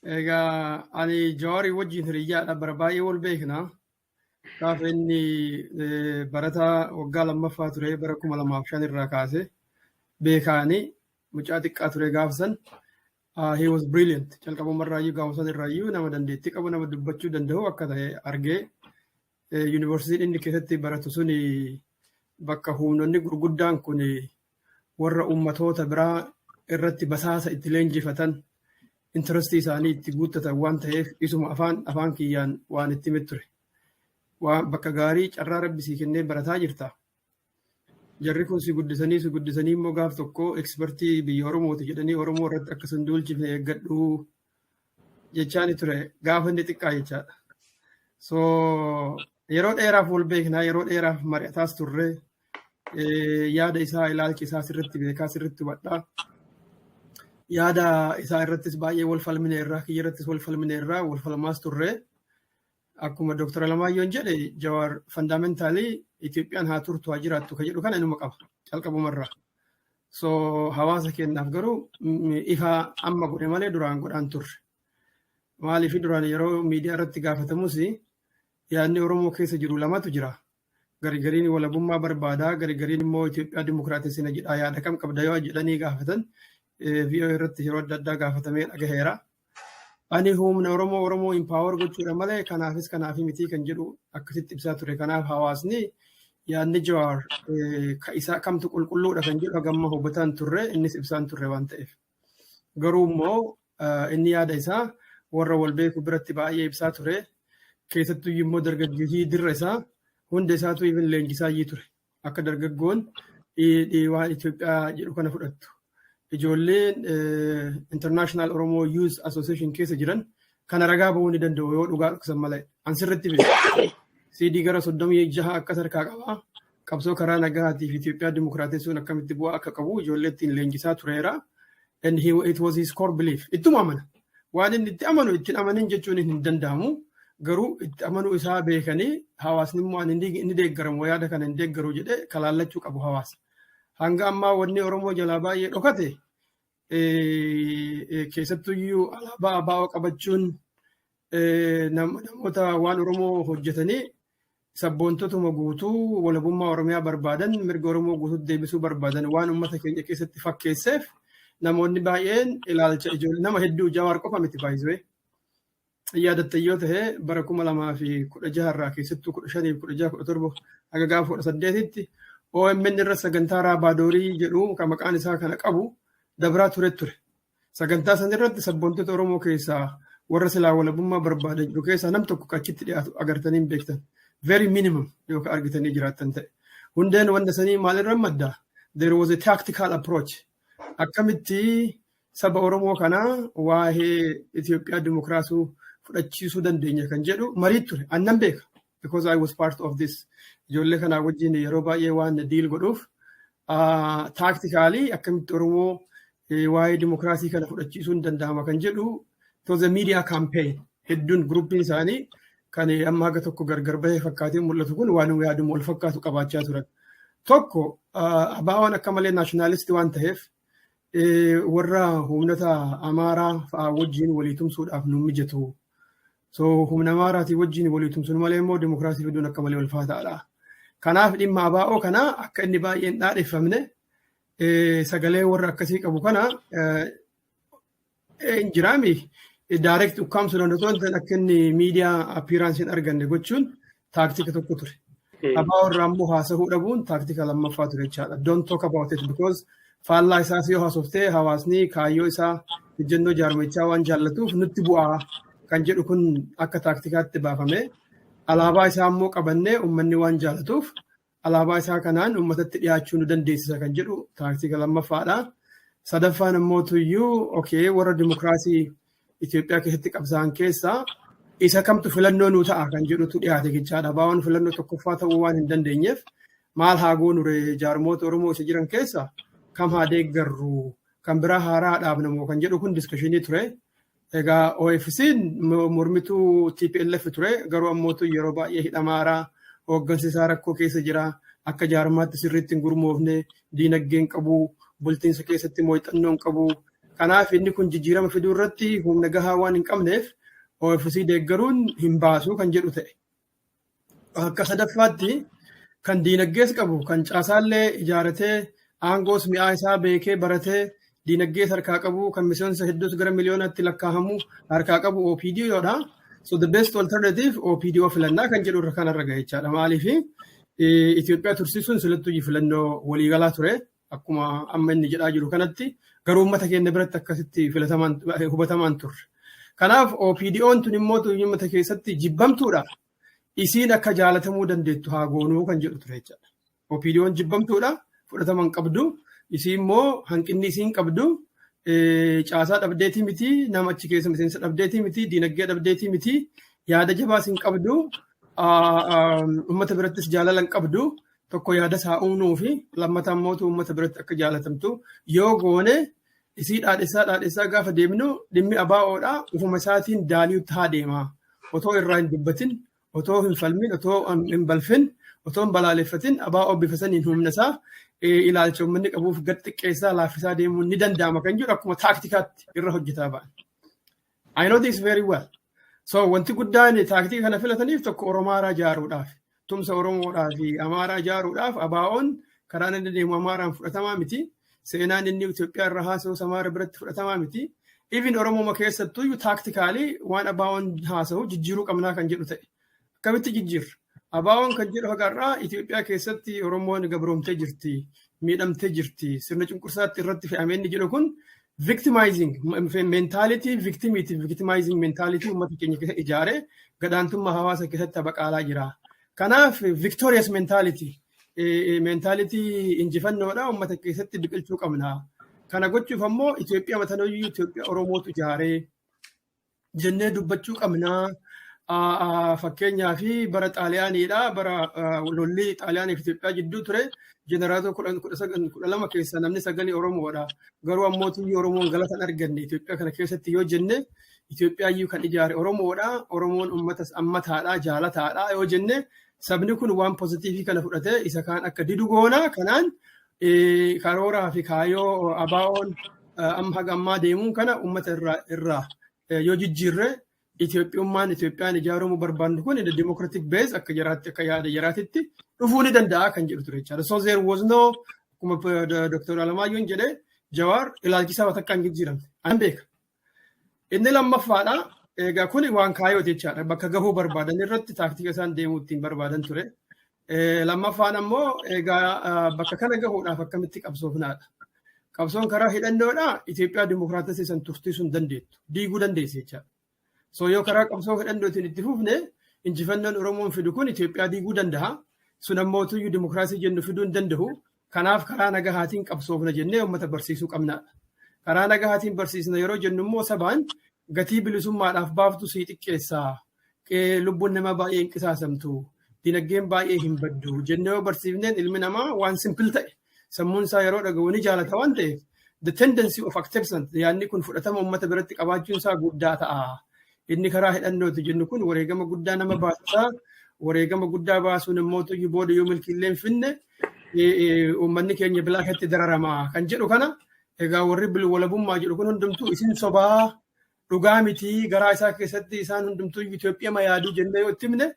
Egaa ani Jawaarii wajjin hiriyyaadha bara baay'ee wal beekna. Gaafa inni barataa waggaa lammaffaa ture bara 2005 irraa kaase beekaani mucaa xiqqaa ture gaafa san. He was brilliant. Calqabumarraayyuu gaafa san irraayyuu nama dandeettii qabu nama dubbachuu danda'u akka ta'e argee yuunivarsiitiin inni keessatti baratu suni bakka humnoonni gurguddaan kun warra ummatoota biraa irratti basaasa itti leenjifatan intarastii isaanii itti guuttatan waan ta'eef isuma afaan kiyyaan waan itti himee ture. Waan bakka gaarii carraa rabbi sii kennee barataa jirta. Jarri kun si guddisanii immoo gaaf tokko ekspertii biyya Oromooti jedhanii Oromoo irratti akka sun duulchifne eeggadhu jechaani ture gaafa inni xiqqaa jechaadha. So yeroo dheeraaf wal beeknaa yeroo dheeraaf mari'ataas turre yaada isaa ilaalchi isaa sirriitti beekaa sirriitti hubadhaa. Yaada isaa irrattis baay'ee wal falmine irraa kiyya irrattis wal falmine irraa wal falmaas turre. Akkuma Dr. Alamaayoon jedhe Jawaar fundamentaalii Itoophiyaan haa turtu haa jiraattu kan jedhu kana inuma qaba calqabumarraa. So hawaasa keenyaaf garuu ifa amma godhe malee duraan godhaan turre. Maaliif duraan yeroo miidiyaa irratti gaafatamus yaadni Oromoo keessa jiru lamatu jira. Garigariin walabummaa barbaadaa garigariin immoo Itoophiyaa dimokiraatessina jedhaa yaada kam qabda yoo jedhanii gaafatan VOA irratti yeroo adda addaa gaafatamee dhagaheera. Ani humna Oromoo impaawar gochuudha malee kanaafis kanaafi miti kan jedhu akkasitti ibsaa ture. Kanaaf hawaasni yaadni Jawaar isaa kamtu qulqulluudha kan jedhu hagamma hubataan turre innis ibsaan turre waan ta'eef. Garuu immoo inni yaada isaa warra wal beeku biratti baay'ee ibsaa ture. Keessattuu immoo dargaggeeyyii dirra isaa hunda isaatu even leenjisaa ture. Akka dargaggoon waan Itoophiyaa jedhu kana fudhattu. Ijoolleen International Oromo Youth Association keessa jiran kana ragaa bahuu ni danda'u yoo dhugaa dhugsan malee. Ansirratti beeku. CD gara 36 akka sarkaa qaba. Qabsoo karaa nagaatiif Itoophiyaa dimokiraatessuun akkamitti bu'aa akka qabu ijoollee ittiin leenjisaa tureera. And it was his core belief. Ittuma amana. Waan inni itti amanu ittiin amanin jechuun hin danda'amu. Garuu itti amanuu isaa beekanii hawaasni immoo inni deeggaramu yaada kana hin deeggaru jedhee kalaallachuu qabu hawaasa. Hanga ammaa wanni Oromoo jalaa baay'ee dhokate keessattuyyuu alaabaa ABO qabachuun namoota waan Oromoo hojjetanii sabboontotuma guutuu walabummaa Oromiyaa barbaadan mirga Oromoo guutuutti deebisuu barbaadan waan uummata keenya keessatti fakkeesseef namoonni baay'een ilaalcha ijoollee nama hedduu Jawaar qofa miti baay'isee. Yaadatta yoo ta'e bara 2016 irraa keessattuu 15, 16, 17 haga gaafa 18tti OMN irra sagantaa Raabaadorii jedhu kan maqaan isaa kana qabu dabraa ture. Sagantaa san irratti sabboontota Oromoo keessaa warra silaa walabummaa barbaadan jiru keessaa nam tokko achitti dhiyaatu agartanii hin beektan. Very minimum yookaan argitanii jiraattan ta'e. Hundeen wanta sanii maalirra madda? There was a tactical approach. Akkamitti saba Oromoo kanaa waa'ee Itoophiyaa dimokiraasuu fudhachiisuu dandeenya kan jedhu marii ture. Annan beeka. Because I was part of this. Ijoollee kanaa wajjin yeroo baay'ee waan diil godhuuf tactically akkamitti Oromoo waa'ee dimokiraasii kana fudhachiisuun danda'ama kan jedhu it was a media campaign. Hedduun gruppiin isaanii kan amma haga tokko gargar bahee fakkaatee mul'atu kun waan yaaduma wal fakkaatu qabaachaa turan. Tokko ABO'n akka malee naashinaalisti waan ta'eef warra humnata Amaaraa fa'aa wajjin walii tumsuudhaaf nu mijatu. So humna Amaaraatii wajjin walii tumsuun malee immoo dimokiraasii fiduun akka malee ulfaataadha. Kanaaf dhimma ABO kana akka inni baay'een dhaadheffamne sagalee warra akkasii qabu kana injiraami direct ukkaamsu danda'u akka inni miidiyaa appearance'n arganne gochuun taaktika tokko ture. ABO irraa immoo haasa'uu dhabuun taaktika lammaffaa ture jechaadha. Don't talk about it because faallaa isaas yoo haasoftee hawaasni kaayyoo isaa ejjennoo jaarmichaa waan jaallatuuf nutti bu'aa kan jedhu kun akka taaktikaatti baafame. Alaabaa isaa immoo qabannee uummanni waan jaallatuuf alaabaa isaa kanaan uummatatti dhiyaachuu nu dandeessisa kan jedhu taaktika lammaffaadha. Sadaffaan immoo tuyyuu warra dimokiraasii Itoophiyaa keessatti qabsaa'an keessaa isa kamtu filannoo nuu ta'a kan jedhutu dhiyaate jechaadha. ABO'n filannoo tokkoffaa ta'uu waan hin dandeenyeef maal haa goonure jaarmoota Oromoo isa jiran keessaa kam haa deeggarru kan biraa haaraa dhaabnamoo kan jedhu kun diskashinii ture. Egaa OFC'n mormituu TPLF ture garuu ammootu yeroo baay'ee hidhamaaraa hooggansi isaa rakkoo keessa jira akka jaarmaatti sirriitti hin gurmoofne diinagdeen qabu bultiinsa keessatti mooxannoon qabu Kanaaf inni kun jijjiirama fiduu irratti humna gahaa waan hin qabneef OFC deeggaruun hin baasu kan jedhu ta'e. Akka sadaffaatti kan diinagdees qabu kan caasaallee ijaaratee aangoos mi'aa isaa beekee baratee diinagdee harkaa qabu kan miseensa hedduus gara miliyoonaatti lakkaa'amu harkaa qabu OPDOdha. So the best alternative OPDO filannaa kan jedhu irra kanarra gahe jechaadha. Maaliif Itoophiyaa tursiisuun silattuu filannoo waliigalaa ture akkuma amma inni jedhaa jiru kanatti garuu uummata keenya biratti akkasitti hubatamaan turre. Kanaaf OPDO'n tun immoo uummata keessatti jibbamtuudha. Isiin akka jaalatamuu dandeettu haa goonuu kan jedhu ture jechaadha. OPDO'n jibbamtuudha. Fudhataman qabdu. Isiin immoo hanqinni isiin qabdu caasaa dhabdeetii miti, nama achi keessa miseensa dhabdeetii miti, diinagdee dhabdeetii miti, yaada jabaa isiin qabdu, uummata birattis jaalala hin qabdu, tokko yaada isaa uumuu fi lammataan immoo uummata biratti akka jaalatamtu yoo goone isii dhaadheessaa gaafa deemnu dhimmi ABO'dha ufuma isaatiin daaliitti haa deemaa. Otoo irraa hin dubbatin, otoo hin falmin, otoo hin balfin, otoo hin balaaleffatin ABO bifa saniin humna isaa ilaalcha uummanni qabuuf gad xiqqeessaa laaffisaa deemuun ni danda'ama kan jedhu akkuma taaktikaatti irra hojjetaa ba'an. I know this very well. So wanti guddaan taaktika kana filataniif tokko Oromaaraa ijaaruudhaaf, tumsa Oromoodhaa fi Amaaraa ijaaruudhaaf ABO'n karaa inni deemu Amaaraan fudhatamaa miti. Seenaan inni Itoophiyaa irra haasa'u Amaara biratti fudhatamaa miti. Even Oromooma keessattuu taaktikaalii waan ABO'n haasa'u jijjiiruu qabnaa kan jedhu ta'e. Akkamitti jijjiirra? ABO'n kan jedhu haqarraa Itoophiyaa keessatti Oromoon gabroomtee jirti, miidhamtee jirti, sirna cunqursaatti irratti fe'amee inni jedhu kun victimizing mentality, victimizing mentality uummata keenya keessa ijaaree gadaantummaa hawaasa keessatti baqaalaa jira. Kanaaf victorious mentality injifannoodha uummata keessatti biqilchuu qabna. Kana gochuuf ammoo Itoophiyaa matanoyyuu Itoophiyaa Oromootu ijaaree jennee dubbachuu qabnaa. Fakkeenyaa fi bara Xaaliyaaniidha. Bara lolli Xaaliyaanii fi Itoophiyaa jidduu ture jeneraatoo 12 keessa namni 9 Oromoodha. Garuu ammootii Oromoon galata hin arganne Itoophiyaa kana keessatti yoo jenne Itoophiyaayyuu kan ijaare Oromoodha. Oromoon uummata ammataadha, jaalataadha yoo jenne sabni kun waan pozitiivii kana fudhatee isa kaan akka didu goona. Kanaan karooraa fi kaayoo ABO'n amma haga ammaa deemuun kana uummata irraa yoo jijjiirre Itoophiyummaan Itoophiyaan ijaaramuu barbaannu kun in the democratic base akka jiraatti akka yaada jiraatitti dhufuu ni danda'a kan jedhu ture jechaadha. So there was no akkuma Dr. Alamaayoon jedhee Jawaar ilaalchisaa takka hin jijjiiramne. An beeka. Inni lammaffaadha. Egaa kun waan kaayooti jechaadha. Bakka gahuu barbaadan irratti taaktika isaan deemuu ittiin barbaadan ture. Lammaffaan ammoo egaa bakka kana gahuudhaaf akkamitti qabsoofnaadha. Qabsoon karaa hidhannoodha Itoophiyaa dimokiraatessii san tursiisuu hin dandeettu. Diiguu dandeessi jechaadha. So yoo karaa qabsoo hidhannootiin itti fufne injifannoon Oromoon fidu kun Itoophiyaa diiguu danda'a. Sun ammoo tuyyuu dimokiraasii jennu fiduu hin danda'u. Kanaaf karaa nagahaatiin qabsoofna jennee uummata barsiisuu qabnaadha. Karaa nagahaatiin barsiisna yeroo jennu immoo sabaan gatii bilisummaadhaaf baaftu sii xiqqeessaa. Lubbuun namaa baay'ee hin qisaasamtu. Dinagdeen baay'ee hin baddu. Jennee yoo barsiifneen ilmi namaa waan simpil ta'e sammuun isaa yeroo dhaga'u ni jaalata waan ta'eef the tendency of acceptance yaadni kun fudhatama uummata biratti qabaachuun isaa guddaa ta'a. Inni karaa hidhannooti jennu kun wareegama guddaa nama baasisaa. Wareegama guddaa baasuun immoo tuyyuu booda yoo milkiillee hin finne uummanni keenya bilaashatti dararamaa kan jedhu kana egaa warri walabummaa jedhu kun hundumtuu isin sobaa dhugaa miti garaa isaa keessatti isaan hundumtuu Itoophiyaa yaaduu jennee yoo itti himne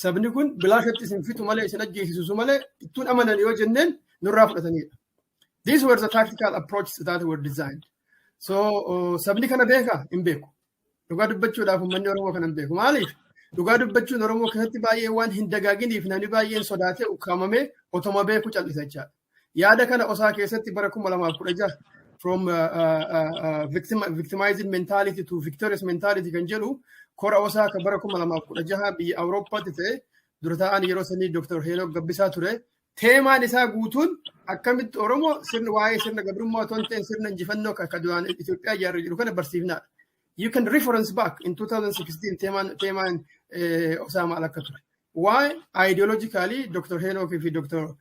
sabni kun bilaashatti isin fitu malee isin ajjeesisu malee ittuun amanan yoo jenneen nurraa fudhatanidha. These were the tactical approaches that were designed. So sabni kana beeka hin beeku. Dhugaa dubbachuudhaaf uummanni Oromoo kana hin beeku. Maaliif? Dhugaa dubbachuun Oromoo keessatti baay'ee waan hin dagaaginiif namni baay'een sodaatee ukkaamamee otoma beeku cal'isa jechaadha. Yaada kana osaa keessatti bara 2016 from victimizing mentality to victorious mentality kan jedhu kora osaa kan bara 2016 biyya Awurooppaatti ta'e dura ta'an yeroo sanii Dr. Heenok Gabbisaa ture. Teemaan isaa guutuun akkamitti Oromoo sirna waa'ee sirna gabrummaa otoo hin ta'in sirna injifannoo kan duraan Itoophiyaa ijaarre jedhu kana barsiifnaadha. You can reference back in 2016 teemaan Osama al-Akature. Why ideologically Dr. Heenok fi Dr.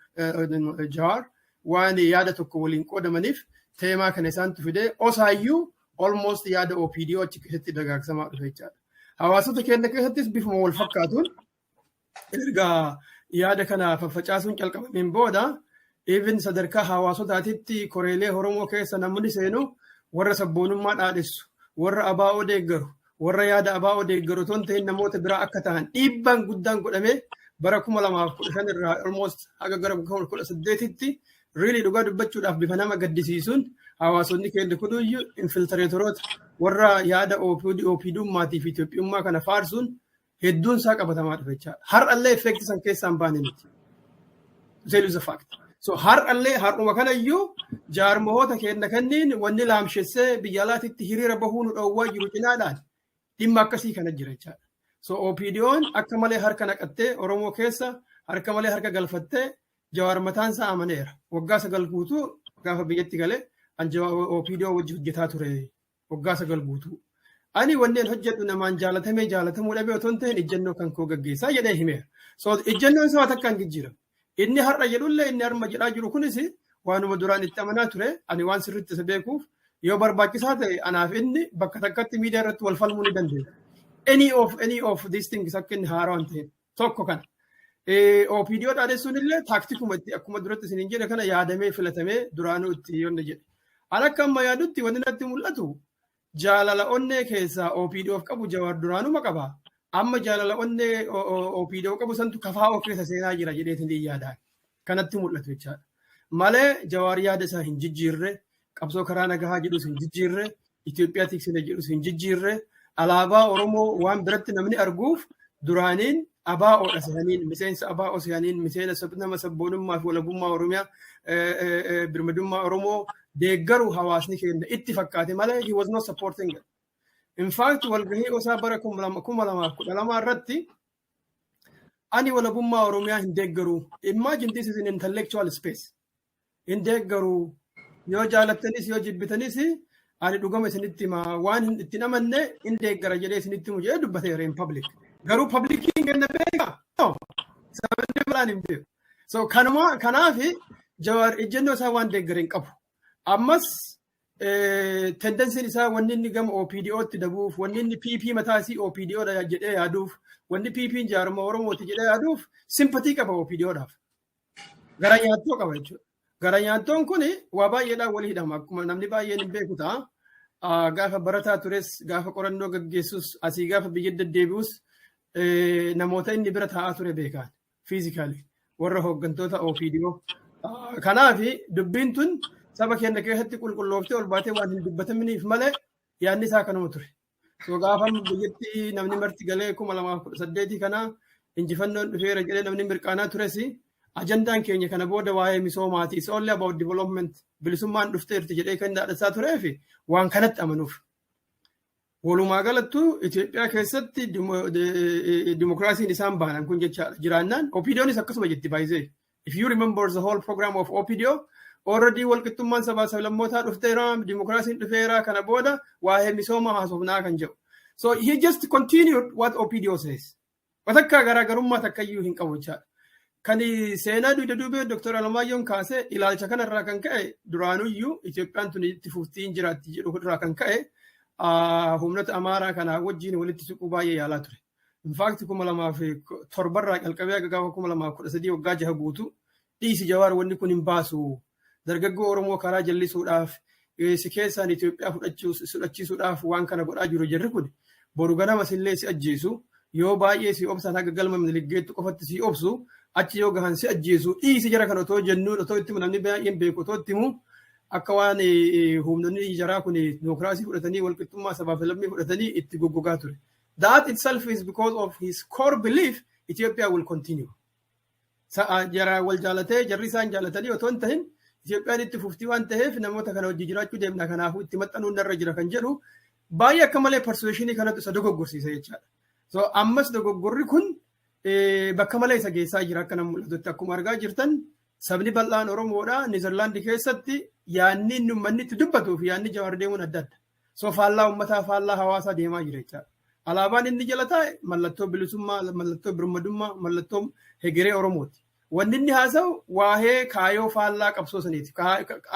Jawar waan yaada tokko waliin qoodamaniif teemaa kana isaantu fidee osaayyuu almost yaada OPDO achi keessatti dagaagsamaa dhufe jechaadha. Hawaasota keenya keessattis bifuma wal fakkaatuun ergaa yaada kana faffacaasuun calqabameen booda even sadarkaa hawaasotaatitti koreelee Oromoo keessa namni seenu warra sabboonummaa dhaadessu, warra abaa'oo deeggaru, warra yaada abaa'oo deeggaru ton ta'in namoota biraa akka ta'an dhiibbaan guddaan godhamee bara 2015 irraa almost haga gara 2018tti really dhugaa dubbachuudhaaf bifa nama gaddisiisuun hawaasonni keenya kunuyyuu infiltreetoroota warra yaada OPDummaatii fi Itoophiyummaa kana faarsuun hedduun isaa qabatamaa dhufe jechaadha. Har'allee effekti san keessaa hin baane miti. Tell you the fact. So har'allee har'uma kanayyuu jaarmoota keenya kanniin wanni laamshessee biyya alaatitti hiriira bahuu nu dhoowwaa jiru cinaadhaan dhimma akkasii kana jira jechaadha. So OPDO'n akka malee harka naqattee Oromoo keessa harka malee harka galfattee Jawaar mataan isaa amaneera. Waggaa 9 guutuu gaafa biyyatti galee OPDO wajji hojjetaa ture waggaa 9 guutuu. Ani wanneen hojjedhu namaan jaalatamuu dhabee otoo hin ta'in ejjennoo kan koo gaggeessaa jedhee himeera. So ejjennoon isaa takka hin jijjiiramu. Inni har'a jedhullee inni harma jedhaa jiru kunis waanuma duraan itti amanaa ture ani waan sirriitti isa beekuuf yoo barbaachisaa ta'e anaaf inni bakka takkatti miidiyaa irratti wal falmuu ni dandeenya. Any of these things akka inni haaraa waan ta'eef tokko kana. OPDO dhaadessuun illee taaktikuma itti akkuma duratti isiniin jedhe kana yaadamee filatamee duraanuu itti yoonna jedhe. Ani akka amma yaadutti wanni natti mul'atu jaalala onnee keessaa OPDOf qabu Jawaar duraanuma qaba. Amma jaalala onnee OPDO qabu santu KFO keessa seenaa jira jedheetiin yaadaan. Kanatti mul'atu jechaadha. Malee Jawaar yaada isaa hin jijjiirre, qabsoo karaa nagahaa jedhus hin jijjiirre, Itoophiyaa tiksina jedhus hin jijjiirre, alaabaa Oromoo waan biratti namni arguuf duraaniin ABO'dha sehaniin, miseensa ABO sehaniin, miseensa nama sabboonummaa fi walabummaa Oromiyaa, birmadummaa Oromoo deeggaru hawaasni keenya itti fakkaate malee he was not supporting it. In fact, walgahii osaa bara 2012 irratti ani walabummaa Oromiyaa hin deeggaru. Imagine this is an intellectual space. Hin deeggaru yoo jaalattanis yoo jibbitanis ani dhugama isinitti hima waan itti namanne hin deeggara jedhee isinitti himu jedhee dubbateera in public. Garuu publikiin kenna beekaa? No. Sababni biraan hin beeku. So kanaaf Jawaar ejjennoo isaa waan deeggare hin qabu. Ammas tendensiin isaa wanni inni gama OPDO'tti dabuuf, wanni inni PP mataa isii OPDO'dha jedhee yaaduuf, wanni PP'n jaarma Oromooti jedhee yaaduuf simpatii qaba OPDO'dhaaf. Gara nyaattoo qaba jechuudha. Gara nyaattoon kun waa baay'eedhaan walii hidhama. Akkuma namni baay'een hin beeku ta'a. Gaafa barataa tures, gaafa qorannoo gaggeessus, asii gaafa biyya deddeebi'us namoota inni bira taa'aa ture beekan fiizikaalii warra hooggantoota OPDO. Kanaaf dubbiin tun saba keenya keessatti qulqullooftee ol baatee waan hin dubbataminiif malee yaadni isaa kanuma ture. So gaafa biyyatti namni marti galee 2018 kana injifannoon dhufeera jedhee namni mirqaanaa tures ajandaan keenya kana booda waa'ee misoomaati. It's only about development. Bilisummaan dhufteerti jedhee kan dhaadhasaa tureef waan kanatti amanuuf. Walumaa galattu Itoophiyaa keessatti dimokiraasiin isaan baanan kun jechaadha. Jiraannaan OPDO'nis akkasuma jetti baay'isee. If you remember the whole program of OPDO, already walqixxummaan sabaa sablammootaa dhufteera, dimokiraasiin dhufeera kana booda waa'ee misooma haasofnaa kan jedhu. So he just continued what OPDO says. Watakkaa garaagarummaa takkayyuu hin qabu jechaadha. Kan seenaa duubee Dr. Alamaayoon kaasee ilaalcha kanarraa kan ka'e duraanuyyuu Itoophiyaan tun itti fuftiin jiraatti jedhu irraa kan ka'e humnoota Amaaraa kanaa wajjin walitti siquu baay'ee yaalaa ture. In fact 2007 irraa qalqabee aga gaafa 2013 waggaa 6 guutuu dhiisi Jawaar wanni kun hin baasu. Dargaggoo Oromoo karaa jallisuudhaaf si keessaan Itoophiyaa fudhachiisuudhaaf waan kana godhaa jiru jirri kun boru ganamas illee si ajjeesu yoo baay'ee si obsaan haga galma miligeettu qofatti si obsu achi yoo gahan si ajjeesu dhiisi jara kan otoo jennuun otoo itti namni baay'een beeku otoo itti himu akka waan humnoonni jaraa kun dimokiraasii fudhatanii walqixxummaa sabaaf lammii fudhatanii itti goggogaa ture. That itself is because of his core belief Ethiopia will continue. Jara wal jaalatee jarri isaan jaalatanii otoo hin tahin Itoophiyaan itti fuftii waan ta'eef namoota kana hojii jiraachuu deemna kanaafuu itti maxxanuun narra jira kan jedhu baay'ee akka malee persuasionii kanatu isa dogoggorsiisa jechaadha. So ammas dogoggorri kun bakka malee isa geessaa jira akka nama mul'atutti akkuma argaa jirtan sabni bal'aan Oromoodha Niizerlaandii keessatti yaanni inni uummanni itti dubbatuuf yaanni Jawaar deemuun adda adda. So faallaa uummataa faallaa hawaasaa deemaa jira jechaadha. Alaabaan inni jala taa'e mallattoo bilisummaa, mallattoo birmadummaa, mallattoo hegeree Oromooti. Wanni inni haasa'u waa'ee kaayoo faallaa qabsoo saniiti.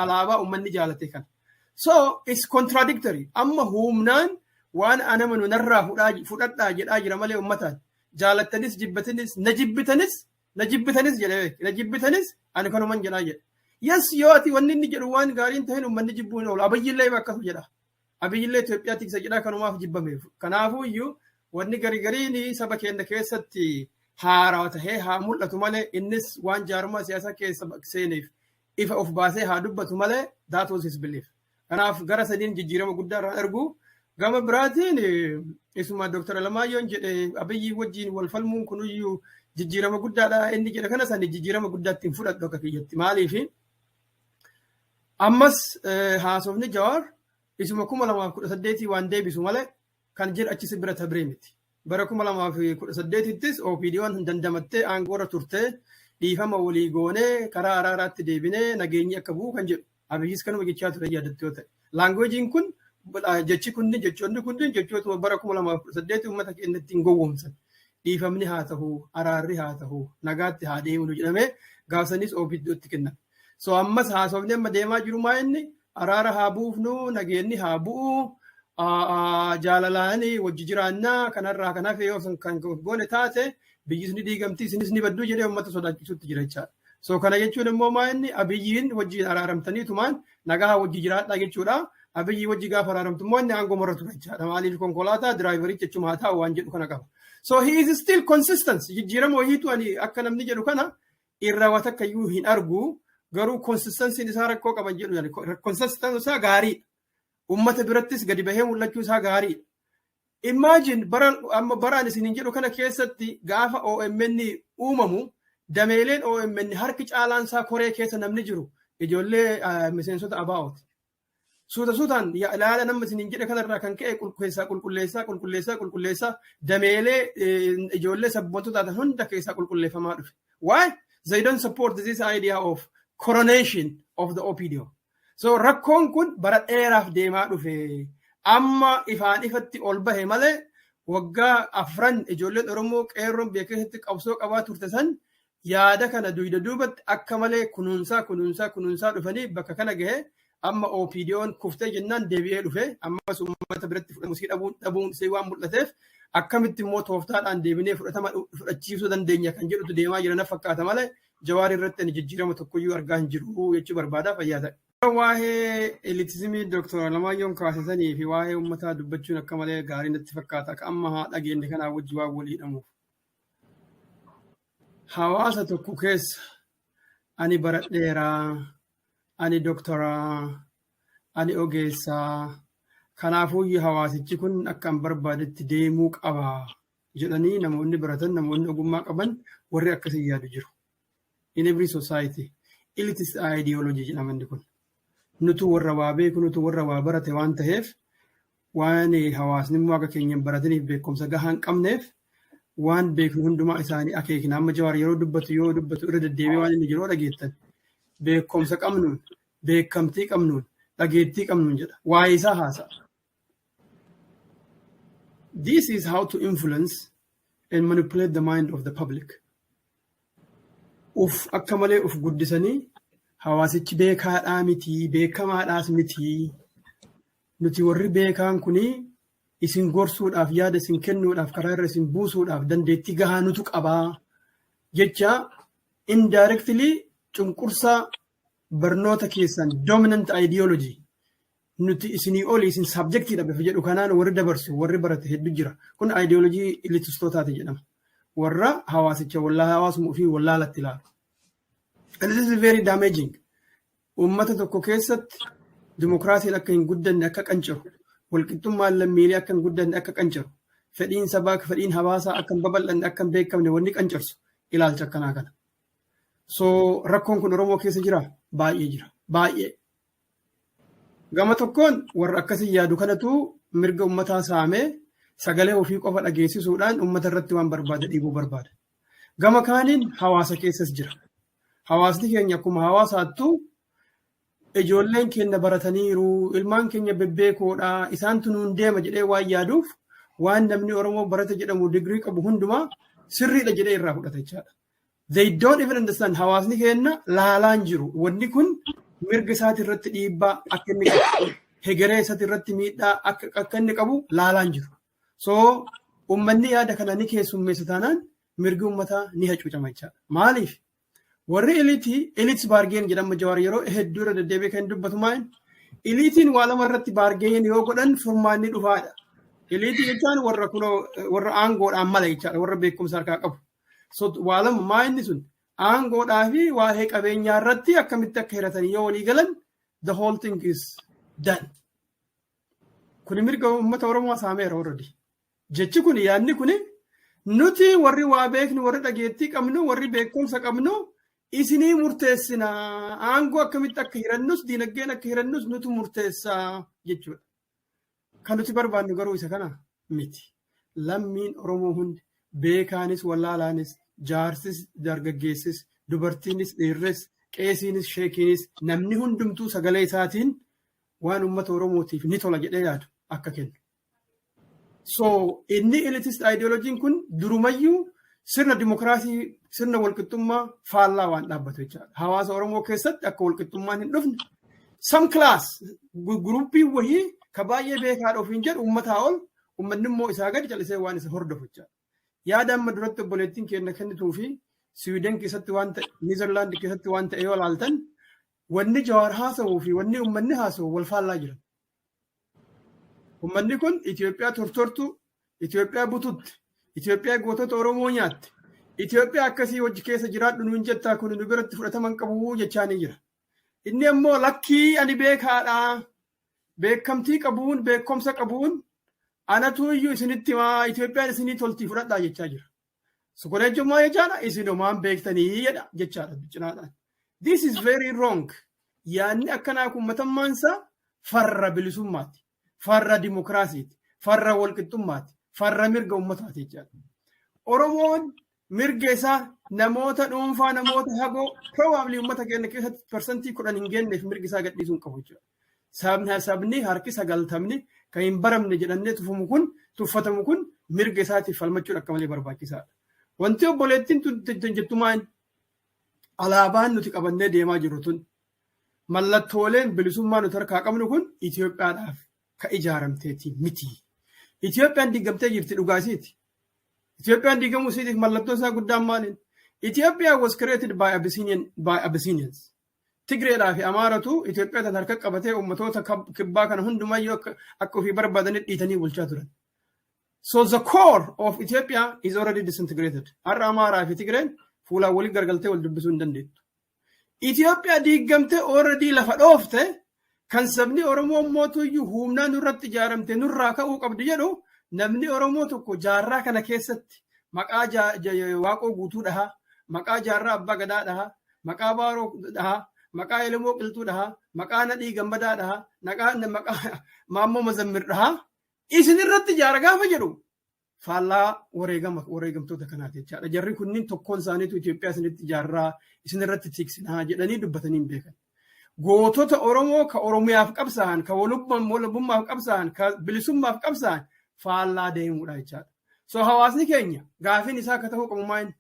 Alaabaa uummanni jaalate kana. So it's contradictory. Amma humnaan waan anamanu narraa fudhadhaa jedhaa jira malee uummataan. Jaalattanis jibbatanis na jibbitanis jedhee na jibbitanis ani kanuman jedhaa jedhe. Yes, yoo ati wanni inni jedhu waan gaariin ta'een uummanni jibbuun oolu. Abiyyillee akkasuma jedha. Abiyyillee Itoophiyaatti isa jedhaa kanumaaf jibbameef. Kanaafuu iyyuu wanni gariin saba keenya keessatti haaraa tahee haa mul'atu malee innis waan jaarummaa siyaasaa keessa seeneef ifa of baasee haa dubbatu malee that was his belief. Kanaaf gara sadiin jijjiirama guddaa irraa argu. Gama biraatiin isuma Dr. Alamaayoon jedhe Abiyyi wajjin wal falmuun kunuyyuu jijjiirama guddaadha inni jedhe kana sani jijjiirama guddaatti hin fudhadhu akka kiyyatti. Maaliif ammas haasofni Jawaar isuma 2018 waan deebisu malee kan jedhu achisi bira tabree miti. Bara 2018ttis OPDO'n dandamattee aangoo irra turtee dhiifama walii goonee karaa araaraatti deebinee nageenyi akka bu'u kan jedhu. Abiyyis kanuma jechaa ture yaadattoo yoo ta'e. Laangweejiin kun jechi kunni jechoonni kunniin jechootuma bara 2018 uummata keenyatti hin gowwoomsan. Dhiifamni haa ta'u, araarri haa ta'u, nagaatti haa deemnu jedhamee gaafsanis OPDO'tti kennan. So ammas haasofni amma deemaa jiru maa inni araara haa buufnu, nageenyi haa bu'u, jaalalaanii wajji jiraannaa kanarraa kanaaf yoo kan goone taate biyyisni diigamtii isinis ni badduu jedhee uummata sodaachisuutti jira jechaadha. So kana jechuun immoo maa inni Abiyyiin wajjin araaramtaniitumaan nagaa wajji jiraadhaa jechuudha. Abiyyi wajji gaafa araaramtu immoo inni aangoo maratu jechaadha. Maaliif konkolaataa diraayivarii jechuun haa ta'u waan jedhu kana qaba. So he is still consistent. Jijjiirama wayiitu ani akka namni jedhu kana irraa waan akka iyyuu hin argu garuu consistency isaa rakkoo qaban jedhu yani consistency isaa gaariidha. Uummata birattis gadi bahee mul'achuu isaa gaariidha. Imagine baraan isiniin jedhu kana keessatti gaafa OMN uumamu dameeleen OMN harki caalaan isaa koree keessa namni jiru ijoollee miseensota ABO'ti. Suutaan ilaala nama isiniin jedhe kanarraa kan ka'e qulqulleessaa dameelee ijoollee sabboontotaa hunda keessaa qulqulleeffamaa dhufe. Why? They don't support this idea of coronation of the OPDO. So rakkoon kun bara dheeraaf deemaa dhufe. Amma ifaan ifatti ol bahe malee waggaa afran ijoolleen Oromoo qeerroon beekamtii qabsoo qabaa turte san yaada kana duyda duubatti akka malee kunuunsaa dhufanii bakka kana gahe amma OPDO'n kuftee jennaan deebi'ee dhufe ammas uummata biratti fudhamusii dhabuun isee waan mul'ateef akkamitti immoo tooftaadhaan deebinee fudhachiisuu dandeenya kan jedhutu deemaa jira na fakkaata malee Jawaar irratti ani jijjiirama tokkoyyuu argaa hin jiru jechuu barbaadaa fayyaa ta'e. Waa'ee elitizimii Dr. Alamaayoon kaasisanii fi waa'ee uummataa dubbachuun akka malee gaarii natti fakkaata akka amma haa dhageenye kanaa wajji waan walii hidhamuuf. Hawaasa tokko keessa ani baradheeraa, ani doktoraa, ani ogeessaa, kanaafuu hawaasichi kun akka an barbaadetti deemuu qaba jedhanii namoonni baratan, namoonni ogummaa qaban warri akkasii yaadu jiru. In every society, elitist ideology jedhamanni kun. Nutu warra waa beeku, nutu warra waa barate waan ta'eef, waan hawaasni immoo akka keenyan barataniif beekumsa gahaa hin qabneef, waan beeknu hundumaa isaanii akeekna. Amma Jawaar yeroo dubbatu irra deddeebi'ee waan inni yeroo dhageettan beekumsa qabnuun, beekamtii qabnuun, dhageettii qabnuun jedha. Waa'ee isaa haasa'a. This is how to influence and manipulate the mind of the public. Akka malee uf guddisanii hawaasichi beekaadhaa miti, beekamaadhaas miti. Nuti warri beekaan kunii isin gorsuudhaaf yaada isin kennuudhaaf karaa irra isin buusuudhaaf dandeettii gahaa nutu qabaa jecha indirectly cunqursaa barnoota keessan dominant ideology nuti isinii oli isin subjectidha bifa jedhu kanaan warri dabarsu warri barate hedduu jira. Kun ideology elitistootaati jedhama. Warra hawaasicha hawaasuma ofii wallaalatti ilaalu. And this is very damaging. Uummata tokko keessatti dimokiraasiin akka hin guddanne akka qancaru. Walqixxummaan lammiilee akka hin guddanne akka qancaru. Fedhiin sabaa fedhiin hawaasaa akka hin babal'anne akka hin beekamne wanni qancarsu ilaalcha akkanaa kana. So rakkoon kun Oromoo keessa jira baay'ee jira baay'ee. Gama tokkoon warra akkasii yaadu kanatu mirga uummataa saamee sagalee ofii qofa dhageessisuudhaan uummata irratti waan barbaade dhiibuu barbaada. Gama kaaniin hawaasa keessas jira. Hawaasni keenya akkuma hawaasaattuu ijoolleen keenya barataniiru, ilmaan keenya bebbeekoodha, isaantu nuun deema jedhee waan yaaduuf waan namni Oromoo barate jedhamu digrii qabu hundumaa sirriidha jedhee irraa fudhata jechaadha. They don't even understand hawaasni keenya laalaan jiru. Wanni kun mirga isaati irratti dhiibbaa akka inni qabu, hegeree isaati irratti miidhaa akka inni qabu laalaan jiru. So uummanni yaada kana ni keessummeessa taanaan mirgi uummataa ni hacuucama jechaadha. Maaliif? warri elites baargeen jedhama Jawaar yeroo hedduu irra deddeebi'ee kan dubbatu maal elitiin waa lama irratti baargeen yoo godhan furmaanni dhufaadha. Elitii jechaan warra aangoodhaan mala jechaadha warra beekumsa harkaa qabu. So waa lama maal sun aangoodhaa fi waa'ee qabeenyaa irratti akkamitti akka hiratanii yoo walii galan the whole thing is done. Kuni mirga uummata Oromoo saameera already. Jechi kun yaadni kun nuti warri waa beeknu warri dhageettii qabnu warri beekumsa qabnu isinii murteessina aangoo akkamitti akka hirannus diinagdeen akka hirannus nutu murteessaa jechuudha. Kan nuti barbaannu garuu isa kana miti. Lammiin Oromoo hundi beekaanis wallaalaanis jaarsis dargaggeessis dubartiinis dhiirres qeesiinis sheekiinis namni hundumtuu sagalee isaatiin waan uummata Oromootiif ni tola jedhee yaadu akka kennu. So inni elitist ideoloojiin kun durumayyuu sirna dimokiraasii sirna walqixxummaa faallaa waan dhaabbatu jechaadha. Hawaasa Oromoo keessatti akka walqixxummaan hin dhufne some class guruppii wahii ka baay'ee beekaadha ofiin jedhu uummataa ol uummanni immoo isaa gadi callisee waan isa hordofu jechaadha. Yaada amma duratti obboleettiin keenya kennituu fi Siwiidin keessatti waan ta'e Niizerlaand keessatti waan ta'e yoo ilaaltan wanni Jawaar haasa'uu fi wanni uummanni haasa'u wal faallaa jiran. Uummanni kun Itoophiyaa tortortu, Itoophiyaa bututti, Itoophiyaa gootota Oromoo nyaatti, Itoophiyaa akkasii wajji keessa jiraadhu nuun jettaa kun nu biratti fudhataman qabu jechaanii jira. Inni ammoo lakkii ani beekaadhaa, beekamtii qabuun, beekumsa qabuun, anatu iyyuu isinitti himaa Itoophiyaan isinii toltii fudhadhaa jechaa jira. Sukureejjummaa jechaadha isin homaan beektanii jedha jechaadha cinaadhaan. This is very wrong. Yaanni akkanaa kun matammaansaa farra bilisummaati. Farra dimokiraasiiti, farra walqixxummaati, farra mirga uummataati jechaadha. Oromoon mirga isaa namoota dhuunfaa namoota hagoo probably uummata keenya keessatti parsantii 10 hin geenneef mirga isaa gadhiisuu hin qabu jechuudha. Sabni harki 90 kan hin baramne jedhamee tuffatamu kun mirga isaatiif falmachuun akka malee barbaachisaadha. Wanti obboleettiin jettumaan alaabaan nuti qabannee deemaa jiru tun mallattooleen bilisummaa nuti harkaa qabnu kun Itoophiyaadhaaf ka ijaaramteeti miti. Itoophiyaan diigamtee jirti dhugaasiiti. Itoophiyaan diigamuu isiitiif mallattoon isaa guddaan maaliin? Ethiopia was created by Abyssinians. Tigreedhaa fi Amaaratu Itoophiyaa tan harka qabatee uummatoota kibbaa kana hundumayyuu akka ofii barbaadanii dhiitanii bulchaa turan. So the core of Ethiopia is already disintegrated. Har'a Amaaraa fi Tigreen fuulaan waliin gargaltee wal dubbisuu hin dandeettu. Itoophiyaa diigamtee already lafa dhoofte kan sabni Oromoo mootuyyuu humnaan nurratti ijaaramte nurraa ka'uu qabdi jedhu namni Oromoo tokko jaarraa kana keessatti maqaa waaqoo guutuu dhahaa, maqaa jaarraa abbaa gadaa dhahaa, maqaa baaroo dhahaa, maqaa elemoo qilxuu dhahaa, maqaa nadhii gammadaa dhahaa, maqaa maammoo mazammir dhahaa isin irratti ijaara gaafa jedhu faallaa wareegamtoota kanaati jechaadha. Jarri kunniin tokkoon isaaniitu Itoophiyaa isinitti ijaarraa isin irratti tiksinaa jedhanii dubbatanii hin beekan. Gootota Oromoo ka Oromiyaaf qabsa'an, ka walabummaaf qabsa'an, ka bilisummaaf qabsa'an faallaa deemuudha jechaadha. So hawaasni keenya gaafiin isaa akka ta'uu qabu maayini?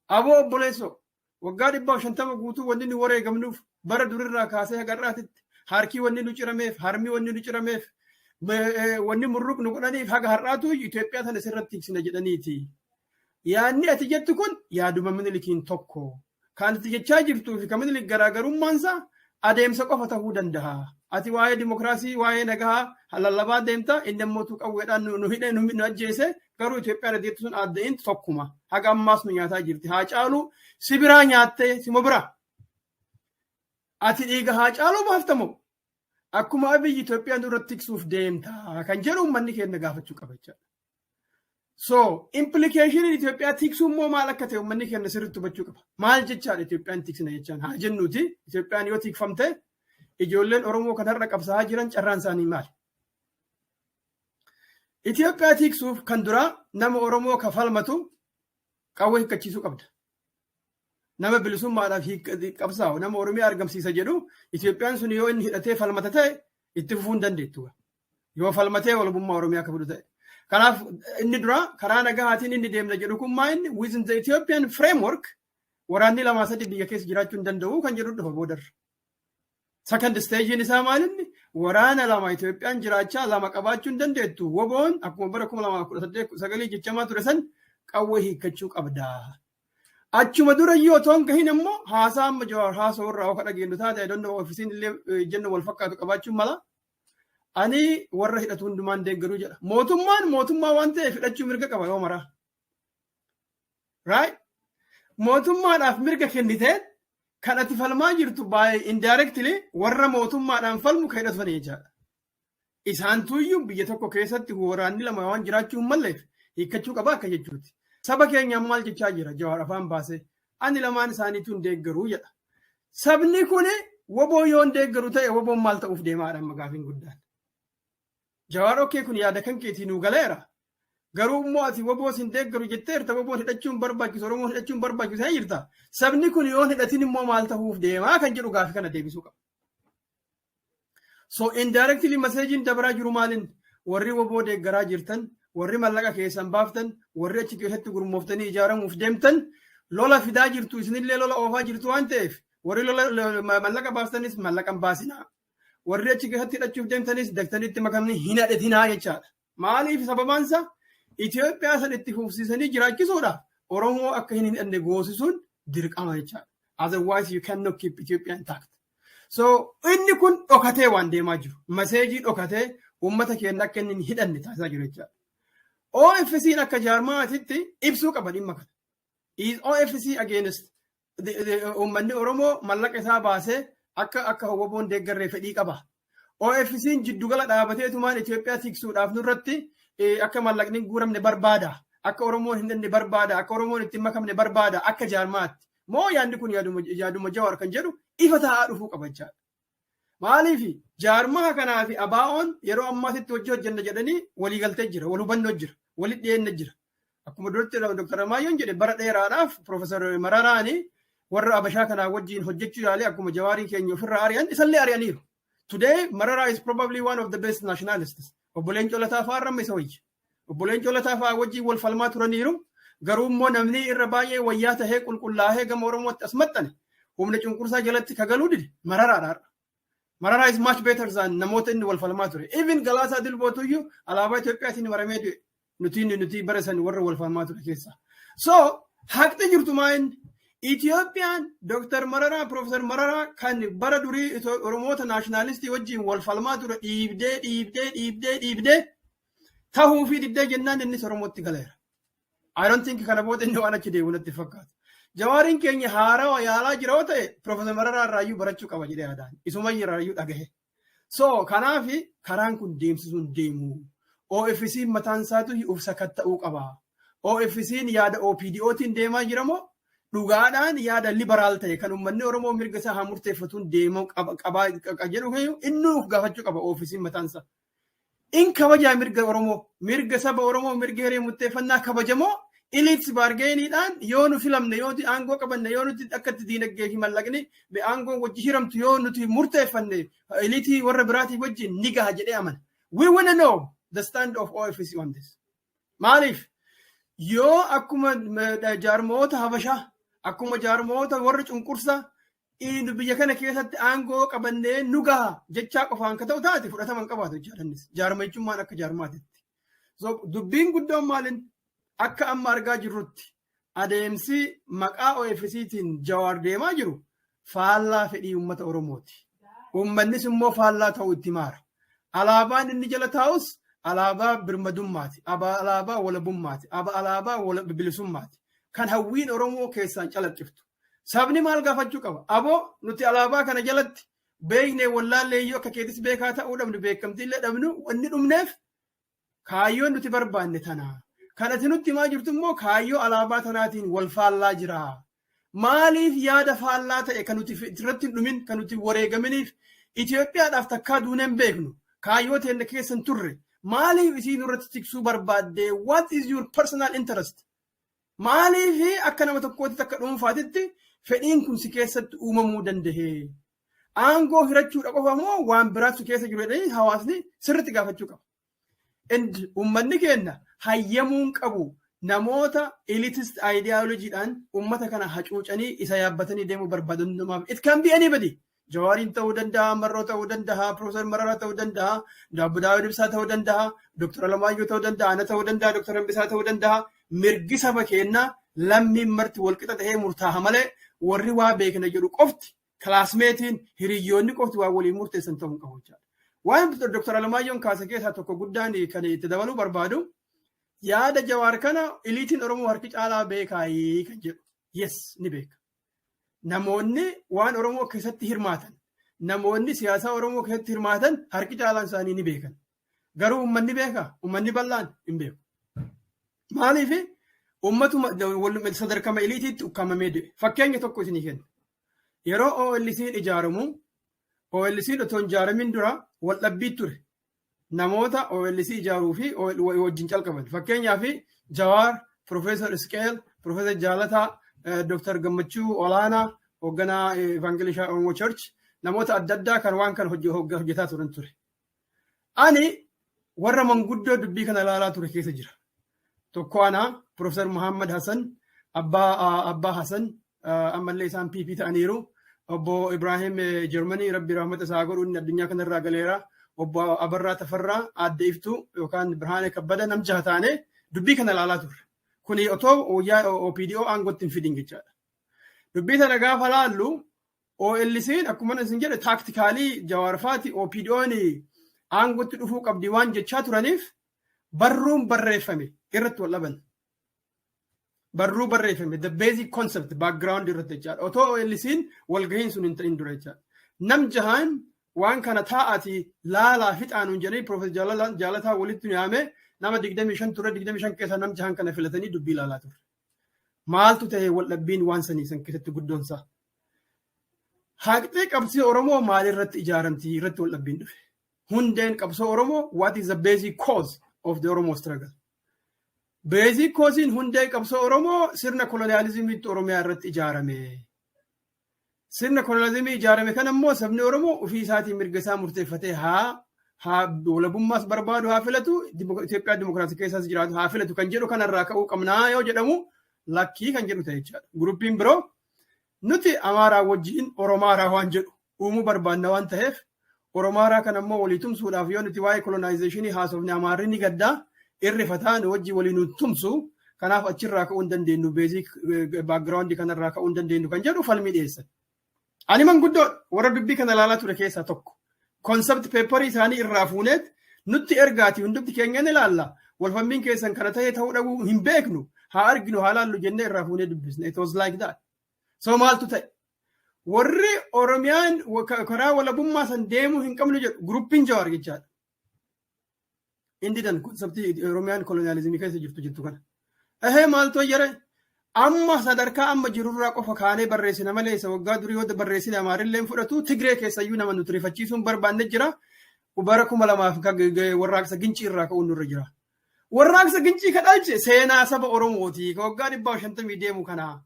Aboo obboleessoo waggaa 150 guutuu wanni nu wareegamnuuf bara durirraa kaasee hagarraatitti harkii wanni nu cirameef, harmii wanni nu cirameef, wanni murruq nu godhaniif haga har'aatu Itoophiyaa sana sirratti tiksina jedhaniiti. Yaanni ati jettu kun yaaduma Minilikiin tokko. Kan ati jechaa jirtuu fi kan Minilik garaagarummaansaa adeemsa qofa ta'uu danda'a. Ati waa'ee dimokiraasii, waa'ee nagaa lallabaa deemta, inni ammoo qawweedhaan nu hidhee nu ajjeese garuu Itoophiyaan adeemtu sun addeen tokkuma. Haga ammaas nu nyaataa jirti. Haa caaluu si biraa nyaattee simo bira. Ati dhiiga haa caaluu baaftamoo. Akkuma Abiyyi Itoophiyaan duratti tiksuuf deemta kan jedhu uummanni keenya gaafachuu qaba jechaadha. So implicationin Itoophiyaa tiksuu immoo maal akka ta'e uummanni keenya sirriitti hubachuu qaba. Maal jechaadha Itoophiyaan tiksina jechaan haa jennuuti. Itoophiyaan yoo tikfamte ijoolleen Oromoo kan har'a qabsaa'aa jiran carraan isaanii maali? Itoophiyaa tiksuuf kan duraa nama Oromoo kafalmatu qawwee hiikkachiisuu qabda. Nama bilisummaadhaaf qabsaa'u nama Oromiyaa argamsiisa jedhu Itoophiyaan sun yoo inni hidhatee falmata ta'e itti fufuu hin dandeettu. Yoo falmatee walabummaa Oromiyaa akka fudhu ta'e. Kanaaf inni dura karaa nagahaatiin inni deemna jedhu kun maa inni within the Ethiopian framework waraanni 2-3 biyya keessa jiraachuu hin danda'u kan jedhu dhufa boodarra. Second stage isaa maal inni waraana 2 Itoophiyaan jiraachaa 2 qabaachuu hin dandeettu. Woboon akkuma bara 2018 jechamaa ture san qawwee hiikkachuu qabda. Achuma dura yoo toon gahin ammoo haasaa amma Jawaar haasoo irraa akka dhageenyu taate idonna ofiisiin illee jenna wal fakkaatu qabaachuun mala. Ani warra hidhatu hundumaan deeggaruu jedha. Mootummaa waan ta'eef hidhachuu mirga qaba yoo maraa. Right? Mootummaadhaaf mirga kenniteen kan ati falmaa jirtu by indirectly warra mootummaadhaan falmu kan hidhatu jechaadha. Isaantuyyuu biyya tokko keessatti waraanni lama waan jiraachuu hin malleef hiikkachuu qaba akka jechuuti. Saba keenya maal jechaa jira Jawaar afaan baasee ani lamaan isaaniitu hin deeggaruu jedha. Sabni kun woboo yoo hin deeggaru ta'e woboon maal ta'uuf deemaadha amma gaafiin guddaan. Jawaar okkee kun yaada kan keetii nuu galeera. Garuu immoo ati woboo sin deeggaru jetteerta woboon hidhachuun barbaachisu Oromoon hidhachuun barbaachisu hin jirta. Sabni kun yoo hidhatin immoo maal ta'uuf deemaa kan jedhu gaafii kana deebisuu qaba. So indirectly messaging dabraa jiru maalin warri woboo deeggaraa jirtan warri mallaqa keessan baaftan warri achi keessatti gurmooftanii ijaaramuuf deemtan lola fidaa jirtu isinillee lola oofaa jirtu waan ta'eef warri lola mallaqa baastanis mallaqan baasinaa warri achi keessatti hidhachuuf deemtanis daktanitti makamni hin hidhatinaa jechaadha. Maaliif sababaansa Itoophiyaa san itti fufsiisanii jiraachisuudhaaf Oromoo akka hin hidhanne goosisuun dirqama jechaadha. Otherwise you cannot keep Ethiopia intact. So inni kun dhokatee waan deemaa jiru. Maseejii dhokatee uummata keenya akka inni hin hidhanne taasisaa jiru jechaadha. OFC'n akka jaarmaatitti ibsuu qaba dhimma kana. Is OFC against uummanni Oromoo mallaqa isaa baasee akka woboon deeggarree fedhii qaba. OFC'n jiddugala dhaabateetumaan Itoophiyaa tiksuudhaaf nurratti akka mallaqni guuramne barbaada. Akka Oromoon hin hidhanne barbaada. Akka Oromoon itti makamne barbaada. Akka jaarmaatti. Moo yaadni kun yaaduma Jawaar kan jedhu ifa ta'aa dhufuu qaba jechaadha. Maaliif jaarmaa kanaa fi ABO'n yeroo ammaatitti hojii hojjenna jedhanii walii galtee jira, wal hubannoo jira, walitti dhiyeenya jira. Akkuma duratti Dr. Ramayyoon jedhe bara dheeraadhaaf Profeesar Mararaani warra Abashaa kanaa wajjin hojjechuu yaalee akkuma Jawaarii keenya ofirraa ari'an isallee ari'aniiru. Today Marara is probably one of the best nationalists. Obboleen Colataa fa'aa ramma isa wajji. Obboleen Colataa fa'aa wajjin wal falmaa turaniiru. Garuu immoo namni irra baay'ee wayyaa tahee qulqullaahee gama Oromootti as maxxane humna cunqursaa jalatti kagaluu dide Mararaadha. Marara is much better than namoota inni wal falmaa ture. Even Galaasaa Dilbootuyyuu alaabaa Itoophiyaatiin maramee du'e. Nuti bara san warra wal falmaa ture keessa. So haqxi jirtu maayin Itoophiyaan Dr. Mararaa Profeesar Mararaa kan bara durii Oromoota naashinaalistii wajjin wal falmaa ture dhiibdee tahuu fi diddee jennaan innis Oromootti galeera. I don't think kana booda inni waan achi deemu natti fakkaata. Jawaariin keenya haarawaa yaalaa jira yoo ta'e Profeesar Mararaa irraayyuu barachuu qaba jedhee yaadaan. Isuma irraayyuu dhagahe. So kanaafi karaan kun deemsisuun deemu. OFC'n mataan isaatu of sakatta'uu qaba. OFC'n yaada OPDOtiin deemaa jira moo dhugaadhaan yaada liberaal ta'e kan uummanni Oromoo mirga isaa haa murteeffatuun deemuu qaba jedhu inni of gaafachuu qaba OFC'n mataan isaa. In kabajaa mirga Oromoo, mirga saba Oromoo, mirga hiree murteeffannaa kabajamoo elites bargainiidhaan yoo nu filamne yoo aangoo qabanne yoo nuti akkatti diinagdee fi mallaqni aangoo wajji hiramtu yoo nuti murteeffanne elitii warra biraatii wajjin ni gaha jedhee amana. We wanna know the stand of OFC on this. Maaliif yoo akkuma jaarmoota Habashaa akkuma jaarmoota warra cunqursaa biyya kana keessatti aangoo qabannee nu gaha jechaa qofaan ka ta'u taate fudhataman qabaatu jechaadhannis jaarmaichummaan akka jaarmaatitti. So dubbiin guddoon maalin akka amma argaa jirrutti adeemsi maqaa OFC'tiin Jawaar deemaa jiru faallaa fedhii uummata Oromooti. Uummannis immoo faallaa ta'uu itti maara. Alaabaan inni jala taa'us alaabaa birmadummaati, alaabaa walabummaati, alaabaa bilisummaati. Kan hawwiin Oromoo keessaan calaqqiftu. Sabni maal gaafachuu qaba? Aboo nuti alaabaa kana jalatti beeknee wallaallee iyyuu akka keetis beekaa ta'uu dhabnu beekamtiillee dhabnu wanni dhumneef kaayyoo nuti barbaanne tanaa. Kanatti nutti himaa jirtu immoo kaayyoo alaabaa tanaatiin wal faallaa jira. Maaliif yaada faallaa ta'e kan nuti irratti hin dhumin kan nuti wareegaminiif Itoophiyaadhaaf takkaa duuneen beeknu kaayyoo teenya keessan turre maaliif isiin irratti tiksuu barbaadde? What is your personal interest? Maaliif akka nama tokkootti akka dhuunfaatitti fedhiin kun si keessatti uumamuu danda'e? Aangoo hirachuudha qofa moo waan biraatu keessa jiru jedhanii hawaasni sirriitti gaafachuu qaba. Uummanni keenya hayyamuun qabu namoota elitist ideologiidhaan uummata kana hacuucanii isa yaabbatanii deemuu barbaadan. It can be anybody. Jawaariin ta'uu danda'a, Marroo ta'uu danda'a, Profeesar Mararaa ta'uu danda'a, Daawud Ibsaa ta'uu danda'a, Dr. Alamaayyoo ta'uu danda'a, Ana ta'uu danda'a, Dr. Hambisaa ta'uu danda'a. mirgi saba keenyaa lammiin marti walqixa ta'ee murtaa'a malee warri waa beekna jedhu qofti kilaasmeetiin hiriyyoonni qofti waa waliin murteessan ta'uu qabu jechaadha. Waan Dr. Alamaayyoon kaase keessaa tokko guddaan kan itti dabaluu barbaadu yaada Jawaar kana iliitiin Oromoo harki caalaa beekaayii kan jedhu. Yes ni beeka. Namoonni waan Oromoo keessatti hirmaatan namoonni siyaasa Oromoo keessatti hirmaatan harki caalaan isaanii ni beekan. Garuu uummanni beekaa? Uummanni bal'aan hin beeku. Maaliif uummatuma sadarkama iliitiitti ukkaamamee du'e. Fakkeenya tokko isinii kenna. Yeroo OLC'n ijaaramu OLC'n otoo hin ijaaramin dura waldhabbii ture. Namoota OLC ijaaruu fi wajjin calqaban. Fakkeenyaaf Jawaar, Profeesar Isqeel, Profeesar Jaalataa, Dr. Gammachuu Olaanaa, hoogganaa Evangelishaa Oromoo Church namoota adda addaa kan waan kan hojjetaa turan ture. Ani warra manguddoo dubbii kana ilaalaa ture keessa jira. Tokko ana Profeesar Muhammad Hassan, Abbaa Hassan, ammallee isaan PP ta'aniiru. Obbo Ibrahim Jarmanii Rabbi rahmata isaa godhuun addunyaa kanarraa galeera. Obbo Abarraa Tafarraa Aadde Iftuu yookaan Birhaanee Kabbada nam jaha taane dubbii kana ilaalaa turre. Kuni otoo OPDO aangootti hin fidin jechaadha. Dubbii sana gaafa laallu OLC'n akkuma isin jedhe taaktikaalii Jawaarfaati OPDO'n aangootti dhufuu qabdi waan jechaa turaniif barruun barreeffame irratti wal dhaban. Barruu barreeffame the basic concept background irratti jechaadha. Otoo OLC'n walgahiin sun hin ta'in dura jechaadha. Nam jahaan waan kana taa'ati laalaa fixaanuun jedhanii Profeesar Jaalataa walitti yaame nama 25 ture 25 keessaa nam jahaan kana filatanii dubbii ilaalaa ture. Maaltu ta'e waldhabbiin waan sanii san keessatti guddoonsaa. Haqxee qabsoo Oromoo maalirratti ijaaramti irratti waldhabbiin dhufe. Hundeen qabsoo Oromoo what is the basic cause of the Oromo struggle. Basic causein hundee qabsoo Oromoo sirna kolonializimiitti Oromiyaa irratti ijaarame. Sirna kolonializimii ijaarame kan ammoo sabni Oromoo ofii isaatiin mirga isaa murteeffatee haa walabummaas barbaadu haa filatu Itoophiyaa dimokiraatii keessaas jiraatu haa filatu kan jedhu kanarraa ka'uu qabnaa yoo jedhamu lakkii kan jedhu ta'e jechaadha. Guruppiin biroo nuti Amaaraa wajjin Oromaaraa waan jedhu uumuu barbaanna waan ta'eef Oromaaraa kan ammoo walii tumsuudhaaf yoo nuti waa'ee kolonaayizeeshinii haasofne Amaarri ni gaddaa irrifataan wajji walii nu tumsu kanaaf achirraa ka'uu hin dandeenyu beezik baakgiraawundi kanarraa ka'uu hin dandeenyu kan jedhu falmii dhiyeessan. Ani manguddoo warra dubbii kana ilaalaa ture keessaa tokko. Concept paper isaanii irraa fuuneet nutti ergaati hundumti keenya ni ilaalla. Walfammiin keessan kana ta'ee ta'uu dhabuu hin beeknu. Haa arginu haa laallu jennee irraa fuunee dubbisne. It was like that. So maaltu ta'e? Warri Oromiyaan karaa walabummaa san deemuu hin qabnu jedhu guruppiin Jawaar jechaadha. Indidan conceptii Oromiyaan kolonializimii keessa jirtu kana. Maaltu ayyare? Amma sadarkaa amma jirurraa qofa kaanee barreessina malee isa waggaa durii yoo barreessine Amaarillee fudhatu Tigree keessayyuu nama nuti rifachiisuun barbaanne jira. Bara 2000 warraaqsa gincii irraa ka'uun nurra jira. Warraaqsa gincii kadhalche seenaa saba Oromooti. Waggaa 150 deemu kana.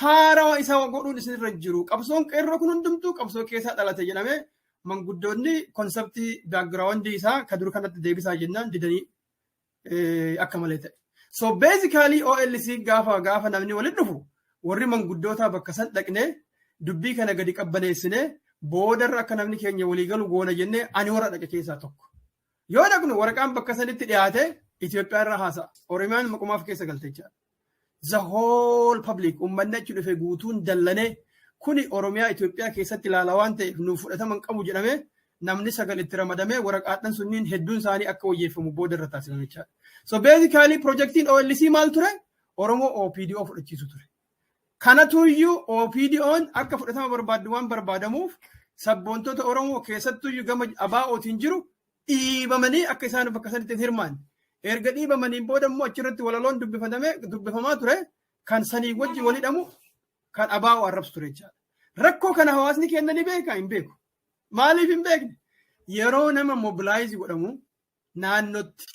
Haarawaa isaa godhuun isinirra jiru. Qabsoon qeerroo kun hundumtuu qabsoo keessaa dhalate jedhamee manguddoonni konseptii baakgiraawundii isaa ka dur kanatti deebisaa jennaan didanii akka malee ta'e. So basically OLC gaafa namni walitti dhufu warri manguddoota bakka san dhaqnee dubbii kana gadi qabbaneessine boodarra akka namni keenya walii galu goona jennee ani warra dhaqe keessaa tokko. Yoo dhaqnu waraqaan bakka sanitti dhiyaate Itoophiyaa irraa haasa'a. Oromiyaan maqumaaf keessa galte jechaadha. The whole public uummanni achi dhufe guutuun dallanee kuni Oromiyaa Itoophiyaa keessatti ilaala waan ta'eef nuuf fudhataman qabu jedhamee namni sagal itti ramadamee waraqaadhaan sunniin hedduun isaanii akka wayyeeffamu boodarra taasisan jechaadha. So basically projectiin OLC maal ture? Oromoo OPDO fudhachiisu ture. Kanatuyyuu OPDO'n akka fudhatama barbaaddu waan barbaadamuuf sabboontota Oromoo keessattuyyuu gama ABO'tiin jiru dhiibamanii akka isaan bakka sanitti hirmaanne. Erga dhiibamaniin booda immoo achirratti walaloon dubbifamaa ture kan sanii wajji walidhamu kan ABO arrabsu ture jechaadha. Rakkoo kana hawaasni keenya ni beeka hin beeku. Maaliif hin beekne? Yeroo nama mobilaayizi godhamu naannootti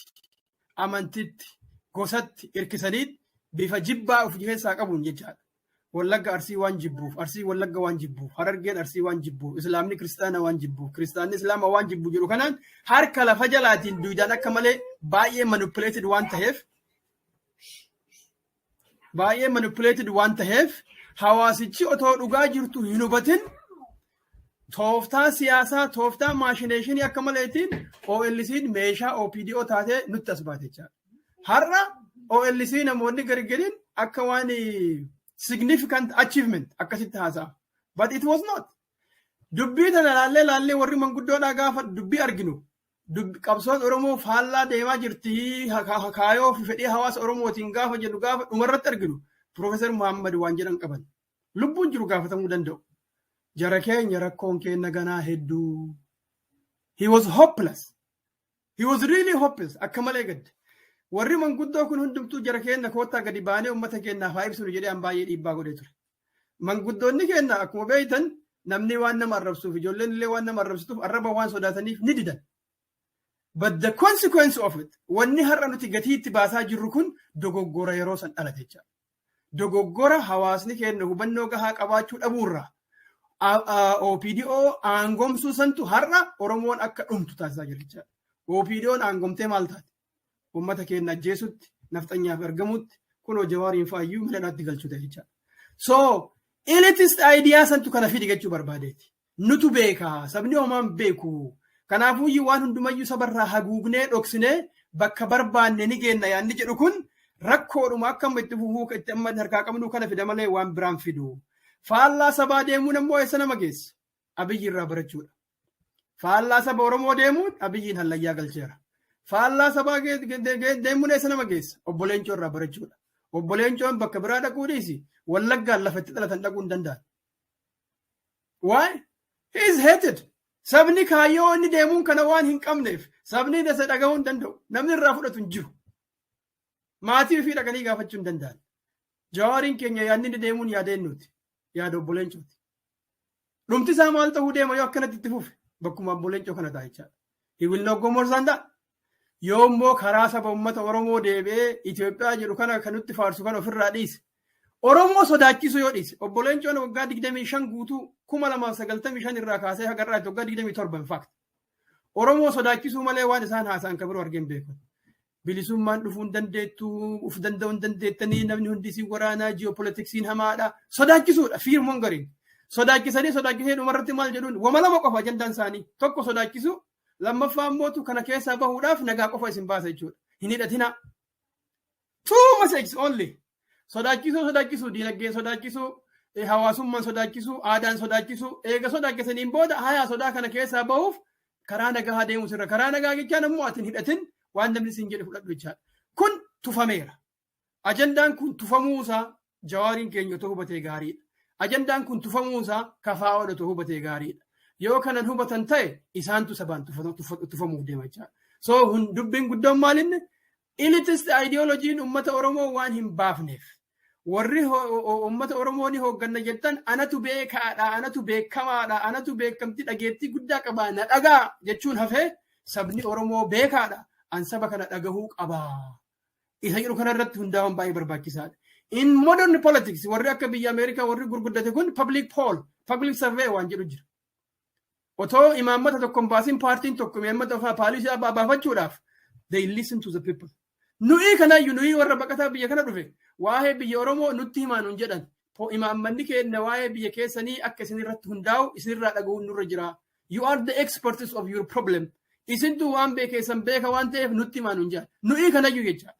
amantitti gosatti hirkisanii bifa jibbaa of keessaa qabuun jechaadha. Wallagga Arsii waan jibbuuf, Arsii Wallagga waan jibbuuf, Harargeen Arsii waan jibbuuf, Islaamni Kiristaana waan jibbuuf, Kiristaanni Islaama waan jibbu jedhu kanaan harka lafa jalaatiin duudaan akka malee baay'ee manipulated waan ta'eef hawaasichi otoo dhugaa jirtu hin hubatin tooftaa siyaasaa, tooftaa maashineeshinii akka maleetiin OLC'n meeshaa OPDO taatee nutti as baate jechaadha. Har'a OLC namoonni gargariin akka waan significant achievement akkasitti haasa'a. But it was not. Dubbii tana laallee warri manguddoodhaa gaafa dubbii arginu. Qabsoon Oromoo faallaa deemaa jirti kaayoo fi fedhii hawaasa Oromootiin gaafa jedhu gaafa dhumarratti arginu. Profeesar Muhammad waan jedhan qaban. Lubbuun jiru gaafatamuu danda'u. Jara keenya rakkoon keenya ganaa hedduu. He was hopeless. He was really hopeless. Akka malee gadde. Warri manguddoo kun hundumtuu jara keenya koottaa gadi baanee uummata keenyaaf haa ibsinu jedhee baay'ee dhiibbaa godhee ture. Manguddoonni keenya akkuma beektan namni waan nama arrabsuuf ijoolleen illee waan nama arrabsituuf arraba waan sodaataniif ni didan. But the consequence of it, wanni har'a nuti gatii itti baasaa jirru kun dogoggora yeroo san dhalate jechuudha. Dogoggora hawaasni keenya hubannoo gahaa qabaachuu dhabuurraa OPDO aangomsuu santu har'a Oromoon akka dhumtu taasisaa jira jechuudha. OPDO'n aangomtee maal taate? Uummata keenya ajjeesutti, nafxanyaaf ergamutti, kunoo Jawaariin faayyuu miidhanaatti galchuu ta'e jechuudha. So, elitist idea santu kana fidi jechuu barbaadeeti. Nutu beekaa, sabni homaan beeku. Kanaafuu waan hundumayyuu sabarraa haguugnee dhoksinee bakka barbaanne ni geenna yaanni jedhu kun rakkoodhuma akkam itti fufuu itti amma harkaa qabnu kana fida malee waan biraan fidu. Faallaa sabaa deemuun ammoo eessa nama geessa? Abiyyi irraa barachuudha. Faallaa saba Oromoo deemuun Abiyyiin hallayyaa galcheera. Faallaa sabaa deemuun eessa nama geessa? Obbo Leencoo irraa barachuudha. Obbo Leencoon bakka biraa dhaquu dhiisi Wallaggaan lafatti dhalatan dhaquu hin danda'an. Why? He is hated. Sabni kaayyoo inni deemuun kana waan hin qabneef sabni dasa dhagahuu hin danda'u. Namni irraa fudhatu hin jiru. Maatii ofii dhaqanii gaafachuu hin danda'an. Jawaariin keenya yaadni inni deemuun yaadeennuuti. Yaada obbo Leencooti. Dhumti isaa maal ta'uu deema yoo akkanatti itti fufe bakkuma obbo Leencoo kana ta'a jechaadha. He will not go more than that. Yoo immoo karaa saba uummata Oromoo deebi'ee Itoophiyaa jedhu kana kan nutti faarsu kan ofirraa dhiise. Oromoo sodaachisu yoo dhiise. Obbo Leencoon waggaa 25 guutuu 2095 irraa kaasee haga irraa waggaa 27 in fact. Oromoo sodaachisuu malee waan isaan haasa'an kan biroo argeen beeku. Bilisummaan dhufuu hin dandeettu, uf danda'uu hin dandeettanii namni hundi si waraanaa ji'oopolitiksiin hamaadha. Sodaachisuudha fear mongering. Sodaachisanii dhumarratti maal jedhuun wama lama qofa ajandaan isaanii. Tokko sodaachisuu lammaffaa immoo kana keessaa bahuudhaaf nagaa qofa isin baasa jechuudha. Hin hidhatina. Two messages only. Sodaachisuu, diinagdee sodaachisuu, hawaasummaan sodaachisuu, aadaan sodaachisuu, eega sodaachisaniin booda hayaa sodaa kana keessaa bahuuf karaa nagaa deemuu sirra. Karaa nagaa jechaan immoo ati hin hidhatin waan namni siin jedhe fudhadhu jechaadha. Kun tufameera. Ajandaan kun tufamuusaa Jawaariin keenya otoo hubatee gaariidha. Ajandaan kun tufamuusaa KFO'n otoo hubatee gaariidha. Yoo kanan hubatan ta'e isaantu sabaan tufamuuf deema jechaadha. So dubbiin guddoon maalinni elitist ideologiin uummata Oromoo waan hin baafneef. Warri uummata Oromoo ni hoogganna jettan anatu beekaadha, anatu beekamaadha, anatu beekamtii dhageettii guddaa qabaa na dhagaa jechuun hafee sabni Oromoo beekaadha. An saba kana dhagahuu qabaa. Isa jedhu kanarratti hundaa'uun baay'ee barbaachisaadha. In modern politics warri akka biyya Ameerikaa warri gurguddate kun public poll, public survey waan jedhu jira. Otoo imaammata tokkoon baasiin paartiin tokko imaammata ofaa paalisii baafachuudhaaf they listen to the people. Nuyi kanayyuu nuyi warra baqataa biyya kana dhufe waa'ee biyya Oromoo nutti himaan jedhan. Imaammanni keenya waa'ee biyya keessanii akka isinirratti hundaa'u isinirraa dhaga'uun nurra jira. You are the experts of your problem. Isintu waan beekeessan beeka waan ta'eef nutti himaan jedhan. Nuyi kanayyuu jecha.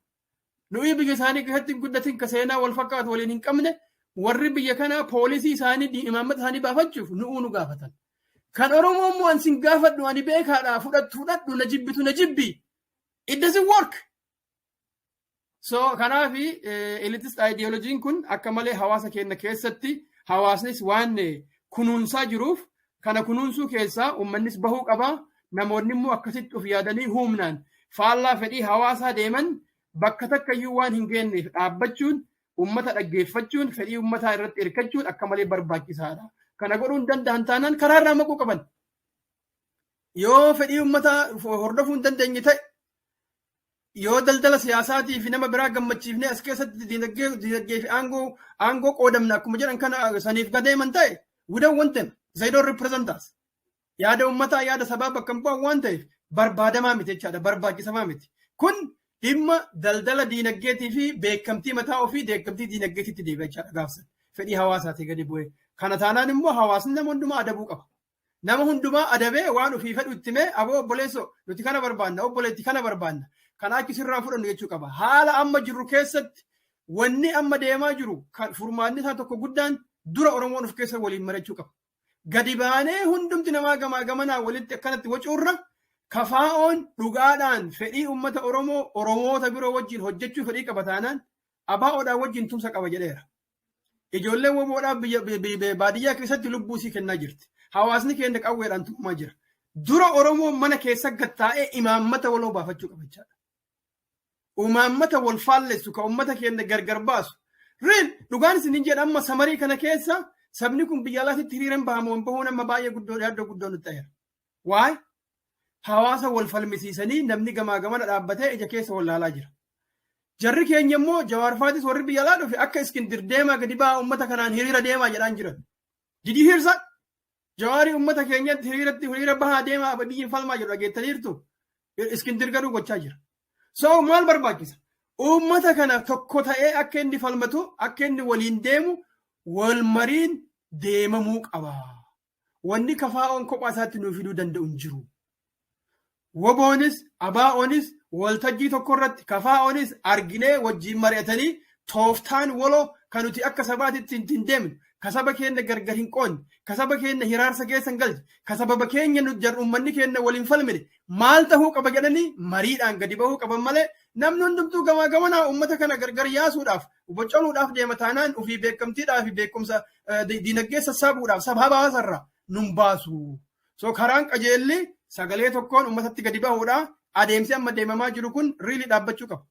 Nuyi biyya isaanii keessatti guddatin ka seenaa wal fakkaatu waliin hin qabne warri biyya kana poolisii isaanii imaammata isaanii baafachuuf nu gaafatan. Kan Oromoo immoo ansin gaafadhu ani beekaadha fudhadhu na jibbitu na jibbi. It doesn't work. So kanaafi elitist ideologiin kun akka malee hawaasa keenya keessatti hawaasnis waan kunuunsaa jiruuf kana kunuunsuu keessaa uummannis bahuu qabaa. Namoonni immoo akkasitti of yaadanii humnaan faallaa fedhii hawaasaa deeman bakka takkayyuu waan hin geenneef dhaabbachuun uummata dhaggeeffachuun fedhii uummataa irratti hirkachuun akka malee barbaachisaadha. Kana godhuun danda'an taanaan karaarraa maquu qaban. Yoo fedhii uummataa hordofuu hin dandeenye ta'e yoo daldala siyaasaatii fi nama biraa gammachiifnee as keessatti diinagdee fi aangoo qoodamna akkuma jedhan kana saniif gadeeman ta'e we don't want them. They don't represent us. Yaada uummataa yaada sabaa bakka hin bu'an waan ta'eef barbaadamaa miti jechaadha barbaachisamaa miti. Kun dhimma daldala diinagdeetii fi beekamtii mataa ofii beekamtii diinagdeetitti deebi'a jechaadha gaafsan. Fedhii hawaasaatii gadi bu'ee. Kana taanaan immoo hawaasni nama hundumaa adabuu qaba. Nama hundumaa adabee waan ofii fedhu itti mee aboo obboleessoo nuti kana barbaanna obboleetti kana barbaanna. kan achi sirraa fudhannu jechuu qaba. Haala amma jirru keessatti wanni amma deemaa jiru kan furmaanni isaa tokko guddaan dura Oromoon of keessa waliin marachuu qaba. Gadi baanee hundumti namaa gamaa gamanaa walitti akkanatti wacuurra kafaa'oon dhugaadhaan fedhii uummata Oromoo Oromoota biroo wajjin hojjechuu fedhii qaba taanaan ABO'dhaan wajjin tumsa qaba jedheera. Ijoolleen WBO'dhaan baadiyyaa keessatti lubbuu isii kennaa jirti. Hawaasni keenya qawweedhaan tumamaa jira. Dura Oromoon mana keessa gattaa'ee imaammata waloo baafachuu qaba jechaadha. Imaammata wal faallessu ka uummata keenya gargar baasu. Riil dhugaan isin jedha amma samarii kana keessa sabni kun biyya alaatti hiriiran bahuun amma baay'ee yaaddoo guddoo nutti ta'eera. Waay? Hawaasa wal falmisiisanii namni gamaa gamana dhaabbatee ija keessa wal laalaa jira. Jarri keenya immoo Jawaar Faatis warri biyya alaa dhufe akka Iskindir deemaa gadi ba'aa uummata kanaan hiriira deemaa jedhaan jiran. Did you hear that? Jawaarii uummata keenyatti hiriira bahaa deemaa biyyi falmaa jiru dhageettaniirtu. Iskindir garuu gochaa jira. So maal barbaachisa? Uummata kana tokko ta'ee akka inni falmatu akka inni waliin deemu wal mariin deemamuu qaba. Wanni kafaa'oon kophaa isaatti nuuf fiduu danda'u hin jiru. WBO'nis ABO'nis waltajjii tokko irratti kafaa'onis arginee wajjin mari'atanii tooftaan waloo kan nuti akka sabaatitti hin deemnu kasaba keenya gargar hin qoonne kasaba keenya hiraarsa keessa hin galche kasaba keenya nuti uummanni keenya waliin falmine maal ta'uu qaba jedhanii mariidhaan gadi bahuu qaban malee namni hundumtuu gamaa gamanaa uummata kana gargar yaasuudhaaf boconuudhaaf deema taanaan ofii beekamtiidhaaf beekumsa dinagdee sassaabuudhaaf saba hawaasarraa nun baasu. So karaan qajeelli sagalee tokkoon uummatatti gadi bahuudhaa adeemsi amma deemamaa jiru kun riili dhaabbachuu qaba.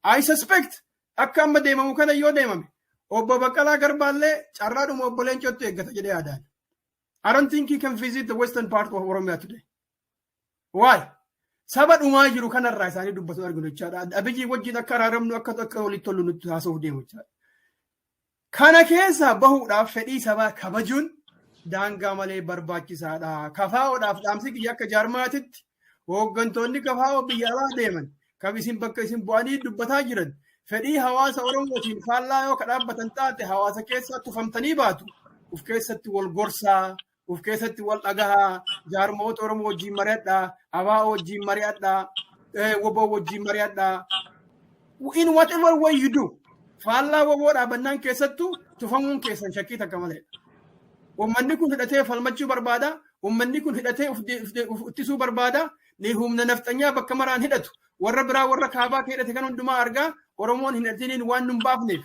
I suspect akka amma deemamu kana yoo deemame obbo Baqqalaa Garbaallee carraadhuma obbo Leencootti eeggata jedhee yaadaan. I don't think he can visit the western part of Oromia today. Why? Saba dhumaa jiru kanarraa isaanii dubbatu arginu jechaadha. Abiyyi wajjin akka araaramnu akka walitti tollu nutti haasa'uuf deemu jechaadha. Kana keessa bahuudhaaf fedhii sabaa kabajuun daangaa malee barbaachisaadha. Kafaa'oodhaaf dhaamsi kiyya akka jaarmaatitti hooggantoonni kafaa'oo biyya alaa deeman kan isin bakka isin bu'anii dubbataa jiran fedhii hawaasa Oromootiin faallaa yoo kadhaabbatan taate hawaasa keessaa tufamtanii baatu. Uf keessatti wal gorsaa, uf keessatti wal dhagahaa, jaarmoota Oromoo wajjin mari'adhaa, ABO wajjin mari'adhaa, WBO wajjin mari'adhaa. In whatever way you do, faallaa WBO dhaabannaan keessattuu tufamuun keessan shakkii takka malee. Uummanni kun hidhatee falmachuu barbaada, uummanni kun hidhatee ittisuu barbaada, ni humna nafxanyaa bakka maraan hidhatu. Warra biraa warra kaabaa hidhate kan hundumaa argaa Oromoon hin hidhatiniin waan nun baafneef.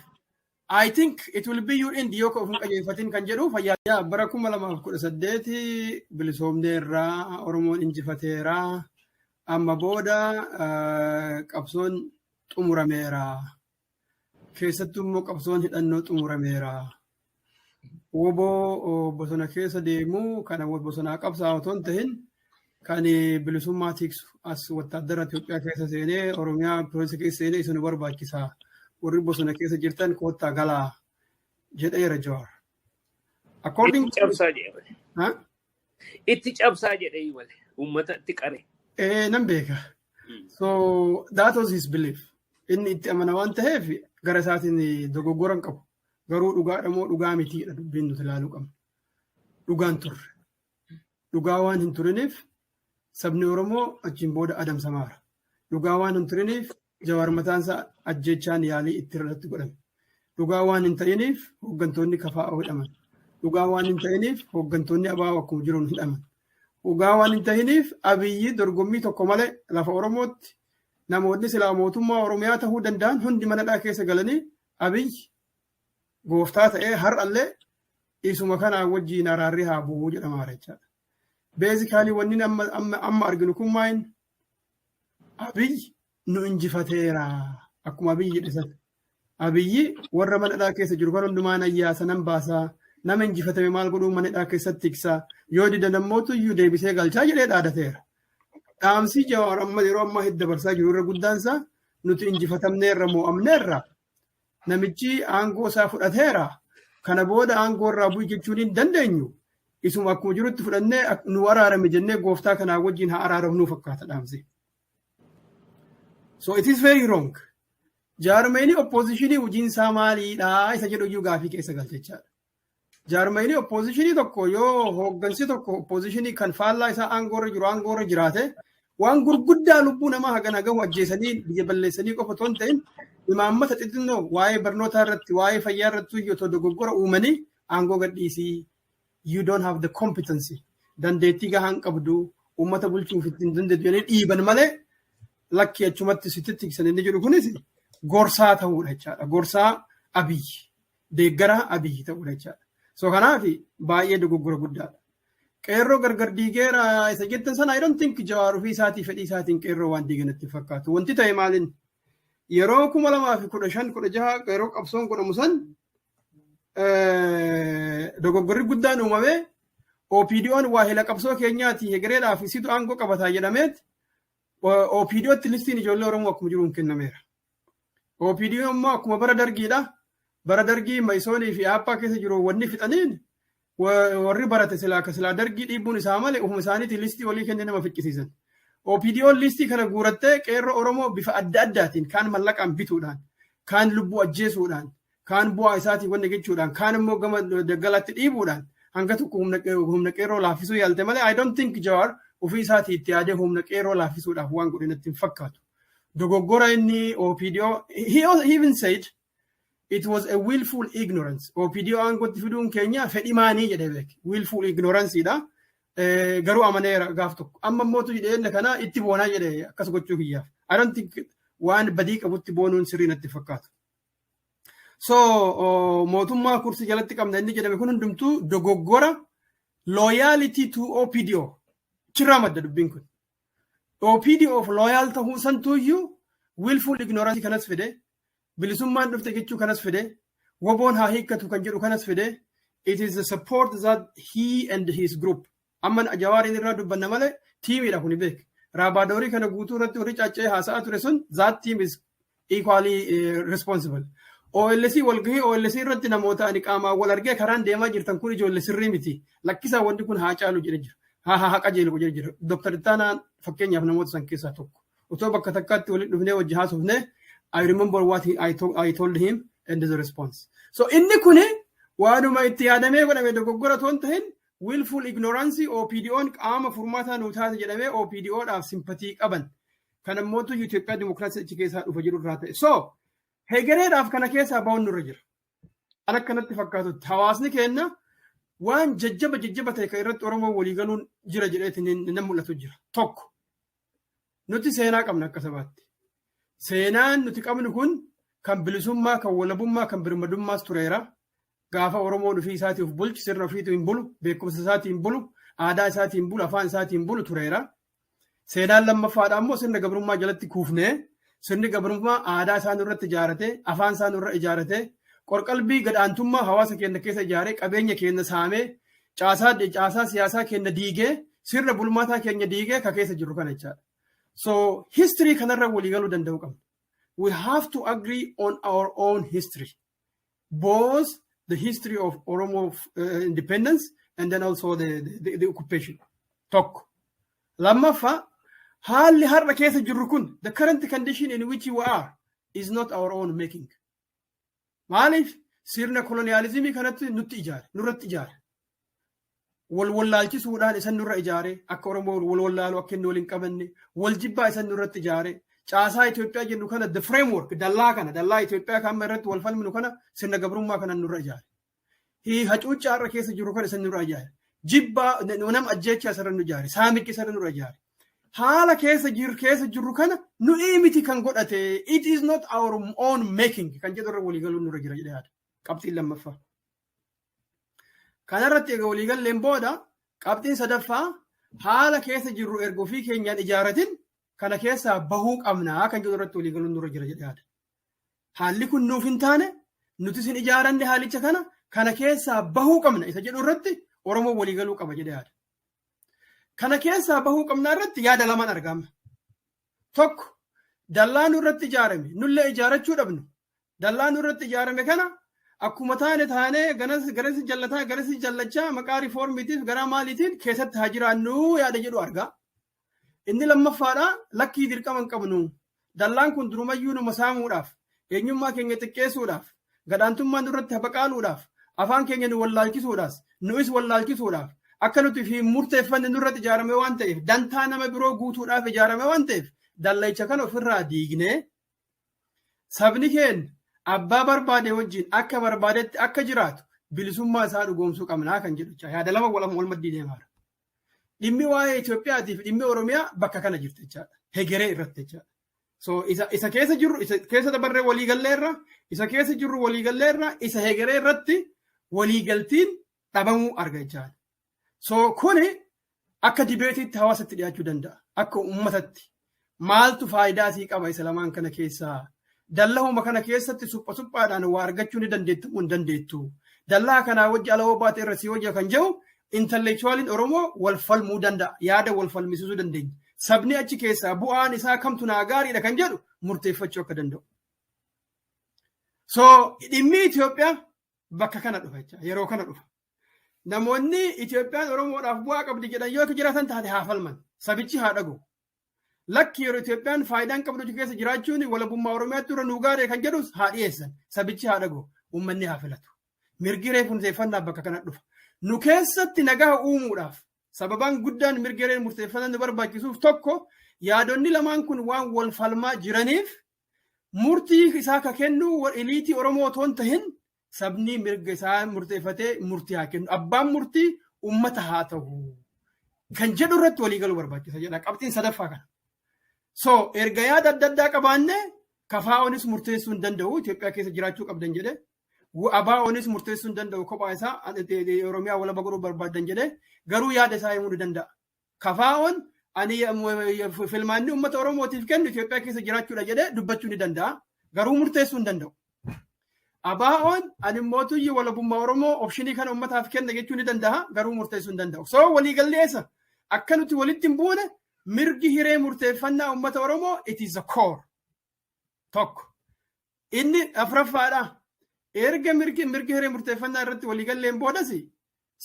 I think it will be your end yoo of hin qajeelfatin kan jedhu fayyaa. Bara 2018 bilisoomneerraa Oromoon injifateeraa amma booda qabsoon xumurameeraa. Keessattuu immoo qabsoon hidhannoo xumurameeraa. WBO bosona keessa deemu kana bosonaa qabsaa otoo hin ta'in kan bilisummaa tiksu as wattaaddara Itoophiyaa keessa seenee Oromiyaa piroosii keessa seenee isin barbaachisaa. Warri bosona keessa jirtan koottaa galaa jedheera Jawaar. According to itti cabsaa jedhee malee uummata itti qare. Nan beeka. So that was his belief. Inni itti amana waan ta'eef gara isaatiin dogoggoran qabu. Garuu dhugaadha moo dhugaa mitiidha dubbiin nuti ilaaluu qabna. Dhugaan turre. Dhugaa waan hin turiniif sabni Oromoo achiin booda adamsamaara. Dhugaa waan hin turiniif Jawaar mataansaa ajjechaan yaalii itti irratti godhame. Dhugaa waan hin ta'iniif hooggantoonni kafaa'oo hidhaman. Dhugaa waan hin ta'iniif hooggantoonni ABO akkuma jiruun hidhaman. Dhugaa waan hin ta'iniif Abiyyi dorgommii tokko malee lafa Oromootti namoonni silaa mootummaa Oromiyaa ta'uu danda'an hundi manadhaa keessa galanii Abiyyi gooftaa ta'ee har'allee isuma kanaa wajjiin araarri haa bu'uu jedhama jechaadha. Beezikaalii wanni amma arginu kun maayin Abiyyi nu injifateera akkuma Abiyyi jedhisan. Abiyyi warra manadhaa keessa jiru kan hundumaa nayyaasa nan baasaa nama injifatame maal godhuu manadhaa keessatti tiksaa yoo didan ammootu iyyuu deebisee galchaa jedhee dhaadateera. Dhaamsi Jawaar amma yeroo ammaa hidda barsaa jiru irra guddaansaa nuti injifatamneerra moo'amneerra. Namichi aangoo isaa fudhateera. Kana booda aangoo irraa bu'ii jechuun hin dandeenyu. Isuma akkuma jirutti fudhannee nu araarame jennee gooftaa kanaa wajjin haa araaramnuu fakkaata dhaamsi. So it is very wrong. Jaarmeenii oppositionii hojiin isaa maaliidhaa isa jedhu iyyuu gaafii keessa galchechaadha. Jaarmeenii oppositionii tokko yoo hooggansi tokko oppositionii kan faallaa isaa aangoo irra jiru aangoo irra jiraate waan gurguddaa lubbuu namaa hagana gahu ajjeesanii biyya balleessanii qofa otoo hin ta'in imaammata xixinnoo waa'ee barnootaa irratti waa'ee fayyaa irratti yoo dogoggora uumanii aangoo gadhiisii. You don't have the competency. Dandeettii gahaan qabdu uummata bulchuuf ittiin dandeettu jedhanii dhiiban malee lakkii achumatti sitti tiksan inni jedhu kunis gorsaa ta'uudha jechaadha. Gorsaa Abiyyi. Deeggara Abiyyi ta'uudha jechaadha. So kanaaf baay'ee dogoggora guddaadha. Qeerroo gargar diigeera isa jettan sana I don't think Jawaar ofii isaatii fedhii isaatiin qeerroo waan diiganatti fakkaatu. Wanti ta'e maalin yeroo 2015-16 qeerroo qabsoon godhamu san dogoggorri guddaan uumame OPDO'n waa hela qabsoo keenyaati hegereedhaaf isitu aangoo qabataa jedhameet OPDO'tti listiin ijoollee Oromoo akkuma jiruun kennameera. OPDO immoo akkuma bara dargiidha. Bara dargii Mayisoonii fi Aappaa keessa jiru wanni fixaniin warri barate silaa dargii dhiibbuun isaa malee ufuma isaaniitiin listii walii kennee nama fiqqisiisan. OPDO'n listii kana guurattee qeerroo Oromoo bifa adda addaatiin kaan mallaqaan bituudhaan kaan lubbuu ajjeesuudhaan kaan bu'aa isaatii wanni jechuudhaan kaan immoo gama daggalaatti dhiibuudhaan hanga tokko humna qeerroo laaffisuu yaalte malee I don't think Jawaar ofii isaatii itti yaadee humna qeerroo laaffisuudhaaf waan godhe natti hin fakkaatu. Dogoggora inni OPDO he even said it was a willful ignorance. OPDO aangootti fiduun keenya fedhii maanii jedhee beeke. Willful ignoranceidha. Garuu amaneera gaaf tokko. Amma mootu jedhee kana itti boonaa jedhee akkas gochuu kiyyaaf. I don't think waan badii qabutti boonuun sirrii natti fakkaatu. So mootummaa kursii jalatti qabna inni jedhame kun hundumtuu dogoggora loyalty to OPDO chirraa madda dubbiin kun. OPDO of loyal ta'uu santuuyyuu willful ignorance kanas fide bilisummaan dhufte jechuu kanas fide woboon haa hiikkatu kan jedhu kanas fide it is the support that he and his group amman Jawaariin irraa dubbanna malee tiimiidha kuni beek. Raabaadorii kana guutuu irratti warri caccee haasa'aa ture sun that team is equally responsible. OLC walgahii OLC irratti namoota ani qaamaan wal argee karaan deemaa jirtan kun ijoollee sirrii miti. Lakkisaa wanti kun haa caalu jedhe jira. Haa qajeelu jedhe jira. Dr. Ittaanaan fakkeenyaaf namoota san keessaa tokko. Utoo bakka takkaatti walitti dhufnee wajji haasofnee I remember what I told him and the response. So inni kuni waanuma itti yaadamee godhame dogoggora toon tahin willful ignorance OPDO'n qaama furmaataa nuu taate jedhamee OPDO'dhaaf simpatii qaban. Kan ammootu Itoophiyaa Dimookiraasii keessaa dhufa jiru irraa ta'e. So hegereedhaaf kana keessaa ba'uun nurra jira. An akkanatti fakkaatutti hawaasni keenya waan jajjaba ta'e kan irratti Oromoo walii galuun jira jedheetiin nan mul'atu jira. Tokko nuti seenaa qabna akka sabaatti. Seenaan nuti qabnu kun kan bilisummaa, kan walabummaa, kan birmadummaas tureera. Gaafa Oromoo dhufii isaatiif bulchi sirna ofiitu hin bulu, beekumsa isaatiin bulu, aadaa isaatiin bulu, afaan isaatiin bulu tureera. Seenaan lammaffaadha ammoo sirna gabrummaa jalatti kuufnee sirni gabrummaa aadaa isaan irratti ijaarate, afaan isaan irra ijaarate, qorqalbii gadhaantummaa hawaasa keenya keessa ijaaree, qabeenya keenya saamee, caasaa siyaasaa keenya diigee, sirna bulmaataa keenya diigee ka keessa jirru kana jechaadha. So history kanarra walii galuu danda'u qabna. We have to agree on our own history. Both the history of Oromo independence and then also the occupation. Tokko. Lammaffaa haalli har'a keessa jirru kun the current condition in which you are is not our own making. Maaliif sirna koloniyaalizimii kanatti nutti ijaare, nurratti ijaare. Walwallaalchisuudhaan isan nurra ijaare, akka Oromoo walwallaalu akka inni waliin qabanne, waljibbaa isan nurratti ijaare, caasaa Itoophiyaa jennu kana the framework dallaa Itoophiyaa kan irratti wal falminu kana sirna gabrummaa kana nurra ijaare. Hacuuccaa har'a keessa jiru kana isan nurra ijaare. Jibbaa nam ajjeechaa isa nu ijaare, saamichi isa nurra ijaare. Haala keessa jirru kana nuyi miti kan godhate it is not our own making kan jedhu irra walii galuun nurra jira jedhee yaada. Qabxiin lammaffaa. Kanarratti egaa walii galleen booda qabxiin sadaffaa haala keessa jirru erga ofii keenyaan ijaaratin kana keessaa bahuu qabnaa kan jedhu irratti walii galuun nurra jira jedhee yaada. Haalli kun nuuf hin taane nuti isin ijaaranne haalicha kana keessaa bahuu qabna isa jedhu irratti Oromoo walii galuu qaba jedhee yaada. Kana keessaa bahuu qabnaa irratti yaada lamaan argama. Tokko dallaa nurratti ijaarame nullee ijaarachuu dhabnu. Dallaa nurratti ijaarame kana akkuma taane garasi jallataa garasi jallachaa maqaa riiformiitiif gara maaliitiin keessatti haa jiraannu yaada jedhu argaa. Inni lammaffaadha lakkii dirqama hin qabnu. Dallaan kun durumayyuu numa saamuudhaaf, eenyummaa keenya xiqqeessuudhaaf, gadhaantummaa nurratti habaqaaluudhaaf, afaan keenya nu wallaalchisuudhaaf, nu'is wallaalchisuudhaaf, akka nuti fi murteeffanne nurratti ijaarame waan ta'eef dantaa nama biroo guutuudhaaf ijaarame waan ta'eef dallacha kana ofirraa diignee sabni keenya abbaa barbaade wajjin akka barbaadetti akka jiraatu bilisummaa isaa dhugoomsuu qabnaa kan jedhu yaada lama wal maddii deemaara. Dhimmi waa'ee Itoophiyaatiif dhimmi Oromiyaa bakka kana jirti jechaadha. Hegeree irratti jechaadha. So isa keessa jirru isa keessa dabarree waliigalleerra isa keessa jirru waliigalleerra isa hegeree irratti waliigaltiin dhabamuu arga jechaadha. So kuni akka dibeetiitti hawaasatti dhiyaachuu danda'a. Akka uummatatti maaltu faayidaa sii qaba isa lamaan kana keessaa dallahuma kana keessatti suphaadhaan waa argachuu ni dandeettu hin dandeettu. Dallaa kanaa wajji alawoo baate irra si hojja kan jedhu intellectualiin Oromoo wal falmuu danda'a. Yaada wal falmisiisuu dandeenya. Sabni achi keessaa bu'aan isaa kamtu naa gaariidha kan jedhu murteeffachuu akka danda'u. So dhimmi Itoophiyaa bakka kana dhufa jecha yeroo kana dhufa. Namoonni Itoophiyaan Oromoodhaaf bu'aa qabdi jedhan yoo jiraatan taate haa falman. Sabichi haa dhagu. Lakki yeroo Itoophiyaan faayidaan qabdu keessa jiraachuun walabummaa Oromiyaatti dura nuu gaaree kan jedhus haa dhiyeessan. Sabichi haa dhagu. Uummanni haa filatu. Mirgi murteeffannaa bakka kana dhufa. Nu keessatti nagaa uumuudhaaf sababaan guddaan mirgi murteeffannaa nu barbaachisuuf tokko yaadonni lamaan kun waan wal falmaa jiraniif murtii isaa ka kennu eliitii Oromoo otoo hin tahin sabni mirga isaa murteeffatee murtii haa kennu. Abbaan murtii uummata haa ta'u kan jedhu irratti waliigaluu barbaachisa jedha. Qabxiin sadaffaa kana. So erga yaada adda addaa qabaanne kafaa'oonis murteessuu hin danda'u Itoophiyaa keessa jiraachuu qabdan jedhe. Abaa'oonis murteessuu hin danda'u kophaa isaa Oromiyaa walaba godhuu barbaadan jedhe garuu yaada isaa himuu ni danda'a. Kafaa'oon ani filmaanni uummata Oromootiif kennu Itoophiyaa keessa jiraachuudha jedhe dubbachuu ni danda'a garuu murteessuu hin danda'u. Abaa'oon ani mootummaa walabummaa Oromoo opshinii kana uummataaf kenna jechuu ni danda'a garuu murteessuu hin danda'u. So waliigalleessa akka nuti walitti hin buune mirgi hiree murteeffannaa uummata Oromoo it is a core tokko. Inni afuraffaadha. Erga mirgi hiree murteeffannaa irratti waliigalleen boodas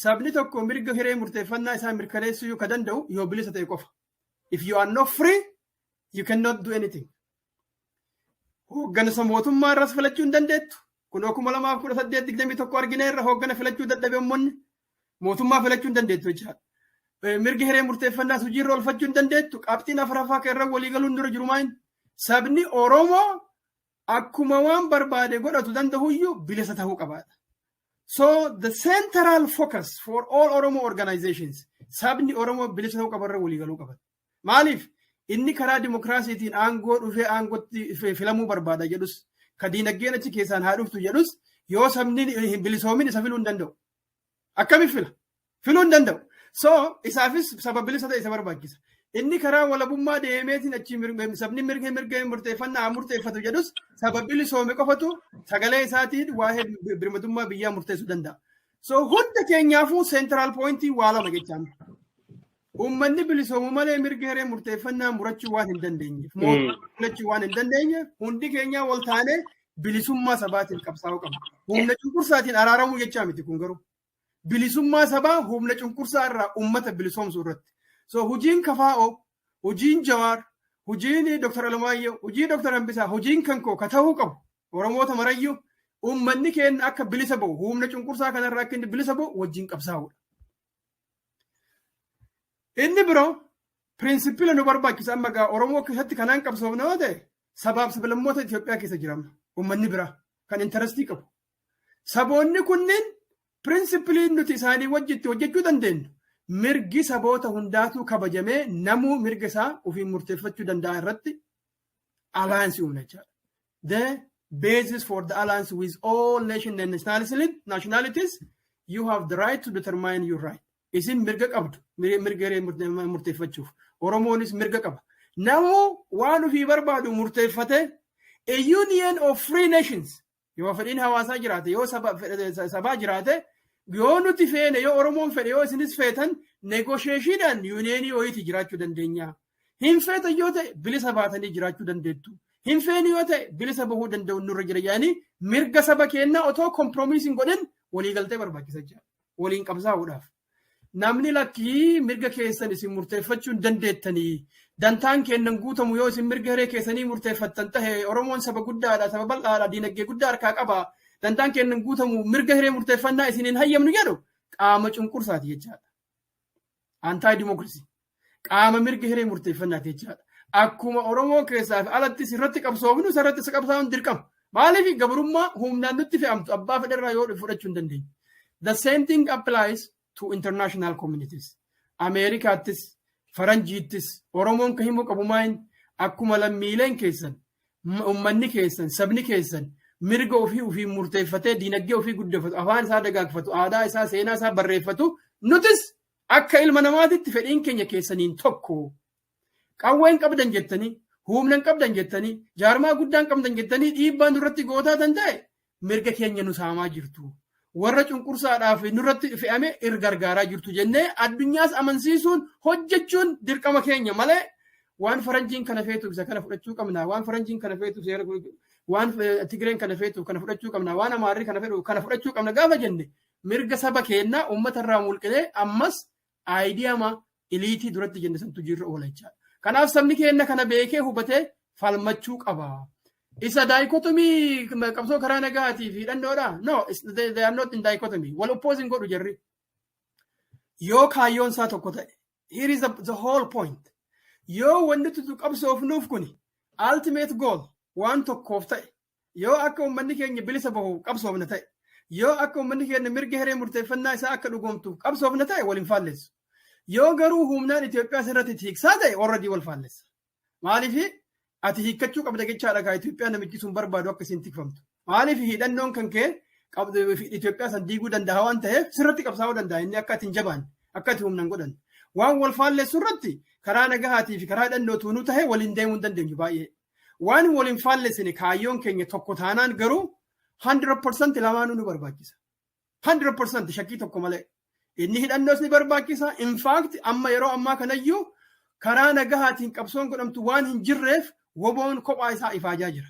sabni tokko mirga hiree murteeffannaa isaa mirkaneessuu ka danda'u yoo bilisa ta'e qofa. If you are not free, you cannot do anything. Hooggansa mootummaa irras filachuu hin dandeettu. Kun 2018-21 argineerra hooggana filachuu dadhabe uummanni mootummaa filachuu hin dandeettu jechaadha. Mirgi hiree murteeffannaa hojiirra oolfachuu hin dandeettu. Qabxiin afuraffaa irra waliigaluun dura jiru maayin sabni Oromoo akkuma waan barbaade godhatu danda'uyyuu bilisa ta'uu qabaadha. So the central focus for all Oromo organizations sabni Oromoo bilisa ta'uu qabarra waliigaluu qaban. Maaliif inni karaa dimokiraasiitiin aangoo dhufee aangootti filamuu barbaada jedhus ka diinagdeen achi keessaan haa dhuftu jedhus yoo sabni hin bilisoomin isa filuu hin danda'u. Akkamiif fila? Filuu hin danda'u. So isaafis sababa bilisa ta'e isa barbaachisa. Inni karaa walabummaa deemeetiin achi sabni mirga murteeffannaa murteeffatu jedhus sababa bilisoome qofatu sagalee isaatiin waa'ee birmadummaa biyyaa murteessuu danda'a. So hunda keenyaafuu central pointii waa lama jechaan. Uummanni bilisoomu malee mirga hiree murteeffannaa murachuu waan hin dandeenyeef filachuu waan hin dandeenyeef hundi keenyaa wal taanee bilisummaa sabaatiin qabsaa'uu qabna. Humna cunqursaatiin araaramuu jechaa miti kun garuu. Bilisummaa sabaa humna cunqursaa irraa uummata bilisoomsuu irratti. So hujiin Kafaa'oo, hujiin Jawaar, hujiin Dr. Alamaayyoo, hujii Dr. Hambisaa, hujiin kankoo ka ta'uu qabu. Oromoota marayyuu uummanni keenya akka bilisa ba'u, humna cunqursaa kanarraa akka inni bilisa ba'u wajjin qabsaa'uudha. Inni biroo pirinsipila nu barbaachisa amma gaa Oromoo keessatti kanaan qabsoofna yoo ta'e sabaaf sablammoota Itoophiyaa keessa jiran uummanni biraa kan intarastii qabu. Saboonni kunneen pirinsipiliin nuti isaanii wajjitti hojjechuu dandeenyu. Mirgi saboota hundaatu kabajamee namuu mirga isaa ofiin murteeffachuu danda'a irratti alliance uumna jechaadha. The basis for the alliance with all nations and nationalities, you have the right to determine your right. Isin mirga qabdu, mirga murteeffachuuf. Oromoonis mirga qaba. Namuu waan ofii barbaadu murteeffate a union of free nations. Yoo fedhiin hawaasaa jiraate, yoo sabaa jiraate, yoo nuti feene yoo Oromoon fedhe yoo isinis feetan negotiationiidhaan yuuniyeenii ho'iitti jiraachuu dandeenya. Hin feetan yoo ta'e bilisa baatanii jiraachuu dandeettu. Hin feeni yoo ta'e bilisa bahuu danda'u nurra jira jedhanii mirga saba keenyaa otoo komproomiisiin godhan waliigaltee barbaachisa jira. Waliin qabsaa'uudhaaf. Namni lakkii mirga keessan isin murteeffachuu hin dandeettanii dantaan kennan guutamu yoo isin mirga hiree keessanii murteeffattan tahe Oromoon saba guddaadha, saba bal'aadha, diinagdee guddaa harkaa qaba. Dantaan kennan guutamu mirga hiree murteeffannaa isiniin hayyamnu jedhu qaama cunqursaati jechaadha. anti-democracy. Qaama mirga hiree murteeffannaati jechaadha. Akkuma Oromoo keessaa fi alatti sirratti qabsoofnu sirratti si qabsaa'uun dirqama. Maaliif gabrummaa humnaan nutti fe'amtu abbaa fedherraa yoo fudhachuu hin dandeenye. The same thing applies to international communities. Ameerikaattis, Faranjiittis, Oromoon kan himu qabu maayin akkuma lammiileen keessan, uummanni keessan, sabni keessan mirga ofii murteeffatee diinagdee ofii guddifatu, afaan isaa dagaagfatu, aadaa isaa, seenaa isaa barreeffatu, nutis akka ilma namaatitti fedhiin keenya keessaniin tokko. Qawween qabdan jettanii, humnan qabdan jettanii, jaarmaa guddaan qabdan jettanii dhiibbaan nurratti gootaa danda'e mirga keenya nu saamaa jirtu. Warra cunqursaadhaaf nurratti fe'ame gargaaraa jirtu jennee addunyaas amansiisuun hojjechuun dirqama keenya malee waan faranjiin kana feetuuf isa kana fudhachuu qabna, waan faranjiin kana feetuuf waan Tigreen kana feetuuf kana fudhachuu qabna, waan Amaarri kana feetuuf kana fudhachuu qabna gaafa jenne mirga saba keenyaa uummata irraa mulqinee ammas aayidiyama iliitii duratti jenne santu jirra oola jechaadha. Kanaaf sabni keenya kana beekee hubatee falmachuu qaba. Isa dichotomy qabsoo karaa nagaatii fi hidhannoodha? No, they are not in dichotomy. Wal opposing godhu jarri. Yoo kaayyoon isaa tokko ta'e, here is the whole point. Yoo wanti tutu qabsoofnuuf kuni ultimate goal waan tokkoof ta'e, yoo akka uummanni keenya bilisa bahu qabsoofna ta'e, yoo akka uummanni keenya mirga hiree murteeffannaa isaa akka dhugoomtuuf qabsoofna ta'e wal hin faalleessu. Yoo garuu humnaan Itoophiyaa sirratti tiiksaa ta'e already wal faallessa. Maaliif ati hiikkachuu qabda jechaadha kaa Itoophiyaa namichi sun barbaadu akka isin tikfamtu. Maaliif hidhannoon kan kee Itoophiyaa san diiguu danda'a waan ta'eef sirratti qabsaa'uu danda'a inni akka ati hin jabaan akka ati humnaan godhan. Waan wal faalleessu irratti karaa nagahaatii fi karaa hidhannootu nu ta'e waliin deemuu hin dandeenyu baay'ee. Waan waliin faalleessine kaayyoon keenya tokko taanaan garuu 100% lamaanuu nu barbaachisa. 100% shakkii tokko malee. Inni hidhannoos ni barbaachisa. In fact amma yeroo ammaa kanayyuu karaa nagahaatiin qabsoon godhamtu waan hin jirreef woboon kophaa isaa ifaajaa jira.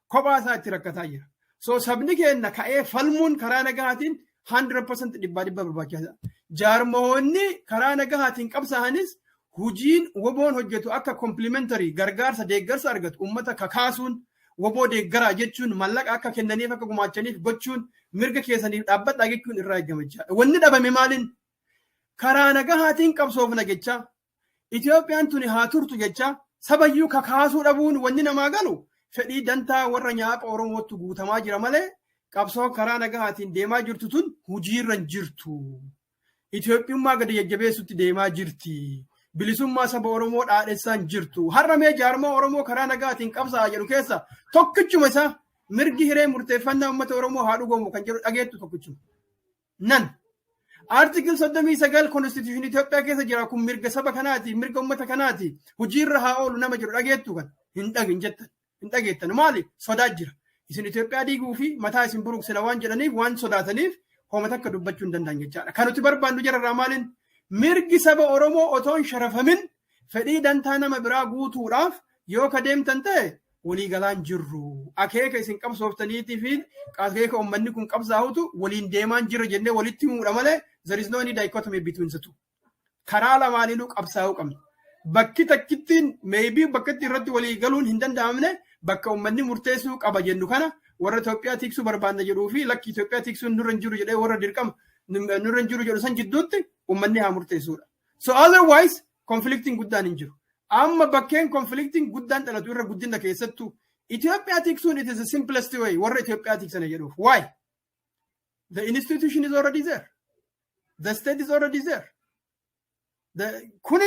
Kophaa isaa itti rakkataa jira. So sabni keenya ka'ee falmuun karaa nagahaatiin 100% dhibbaa barbaachisaadha. Jaarmoonni karaa nagahaatiin qabsaanis hujiin woboon hojjetu akka complementary gargaarsa deeggarsa argatu uummata kakaasuun woboo deeggaraa jechuun mallaqa akka kennaniif akka gumaachaniif gochuun mirga keessaniif dhaabbadhaa jechuun irraa eegama jechaadha. Wanni dhabame maaliin karaa nagahaatiin qabsoofna jecha Itoophiyaan tuni haa turtu jecha sabayyuu kakaasuu dhabuun wanni namaa galu fedhii dantaa warra nyaapha Oromootti guutamaa jira malee qabsoo karaa nagahaatiin deemaa jirtu tun hujiirra hin jirtu. Itoophiyummaa gadi jajjabeessutti deemaa jirti. Bilisummaa saba Oromoo dhaadhessaan jirtu. Har'amee jaarmaa Oromoo karaa nagahaatiin qabsaa jedhu keessa tokkichuma isaa mirgi hiree murteeffannaa uummata Oromoo haa dhugoomu kan jedhu dhageettu tokkichuma. Nan. Article 39 Constitution Itoophiyaa keessa jira kun mirga saba kanaati, mirga uummata kanaati. Hojiirra haa oolu nama jedhu dhageettu kan hin dhagin jettan. Hin dhageettan maali? Sodaa jira. Isin Itoophiyaa diiguu fi mataa isin buruqsina waan jedhaniif waan sodaataniif hoomata akka dubbachuu hin danda'an jechaadha. Kan nuti barbaannu jararraa maaliin mirgi saba Oromoo otoo hin sharafamin fedhii dantaa nama biraa guutuudhaaf yoo ka deemtan ta'e walii galaan jirru. Akeeka isin qabsooftaniitii fi akeeka uummanni kun qabsaa'utu waliin deemaan jira jennee walitti himuudha malee there is no any dichotomy between the two. Karaa lamaaniinuu qabsaa'uu qabna. Bakki takkittiin maybe bakka itti irratti walii galuun hin danda'amne bakka uummanni murteessuu qaba jennu kana warra Itoophiyaa tiksuu barbaanna jedhuu fi lakki Itoophiyaa tiksuun nurra hin jiru jedhee warra dirqama nurra hin jiru jedhu san jidduutti uummanni haa murteessuudha. So otherwise conflicting guddaan hin jiru. Amma bakkeen conflicting guddaan dhalatu irra guddina keessattuu Itoophiyaa tiksuun it is the simplest way warra Itoophiyaa tiksana jedhuuf. Why? The institution is already there. The state is already there. Kuni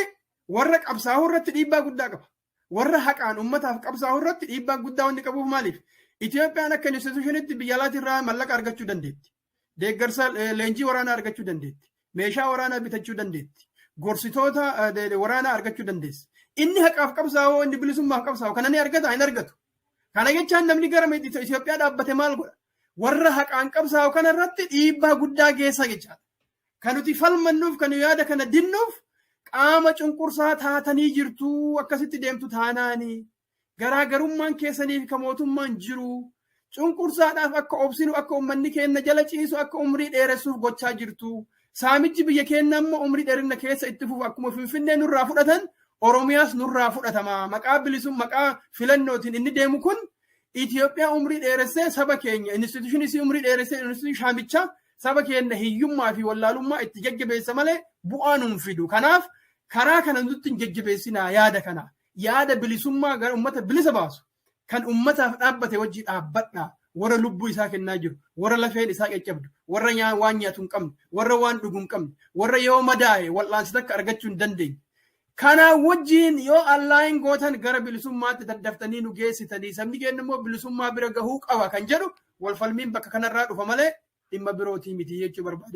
warra qabsaa'uu irratti dhiibbaa guddaa qaba. Warra haqaan uummataaf qabsaa'uu irratti dhiibbaa guddaa wanni qabuuf maaliif? Itoophiyaan akka institutionitti biyya alaati irraa mallaqa argachuu dandeetti. Deeggarsa leenjii waraanaa argachuu dandeetti. Meeshaa waraanaa bitachuu dandeetti. Gorsitoota waraanaa argachuu dandeessi. Inni haqaaf qabsaa'uu inni bilisummaaf qabsaa'u kana ni argata hin argatu. Kana jechaan namni gara Itoophiyaa dhaabbate maal godha? Warra haqaan qabsaa'u kana irratti dhiibbaa guddaa geessa jechaadha. Kan nuti falmannuuf kan yaada kana dinnuuf qaama cunqursaa taatanii jirtu akkasitti deemtu taanaani. Garaagarummaan keessaniif ka mootummaan jiru. Cunqursaadhaaf akka obsinu akka uummanni keenya jala ciisu akka umrii dheeressuuf gochaa jirtu. Saamichi biyya keenya amma umrii dheerina keessa itti fufu akkuma Finfinnee nurraa fudhatan Oromiyaas nurraa fudhatama. Maqaa bilisummaa maqaa filannootiin inni deemu kun Itoophiyaa umrii dheeressee saba keenya institutionii umrii dheeressee institutionii shaamichaa saba keenya hiyyummaa fi wallaalummaa itti jajjabeessa malee bu'aa nuun fidu. Kanaaf karaa kana nutti hin jajjabeessinaa yaada kana. Yaada bilisummaa gara ummata bilisa baasu kan ummataaf dhaabbate wajji dhaabbadhaa. Warra lubbuu isaa kennaa jiru, warra lafeen isaa caccabdu, warra waan nyaatu hin qabne, warra waan dhugu hin qabne, warra yoo madaa'e wal'aansa takka argachuu hin dandeenye. Kanaa wajjiin yoo allaayin gootan gara bilisummaatti daddaftanii nu geessitanii sabni keenya immoo bilisummaa bira gahuu qaba kan jedhu wal falmiin bakka kanarraa dhufa malee dhimma birootii miti jechuu barbaade.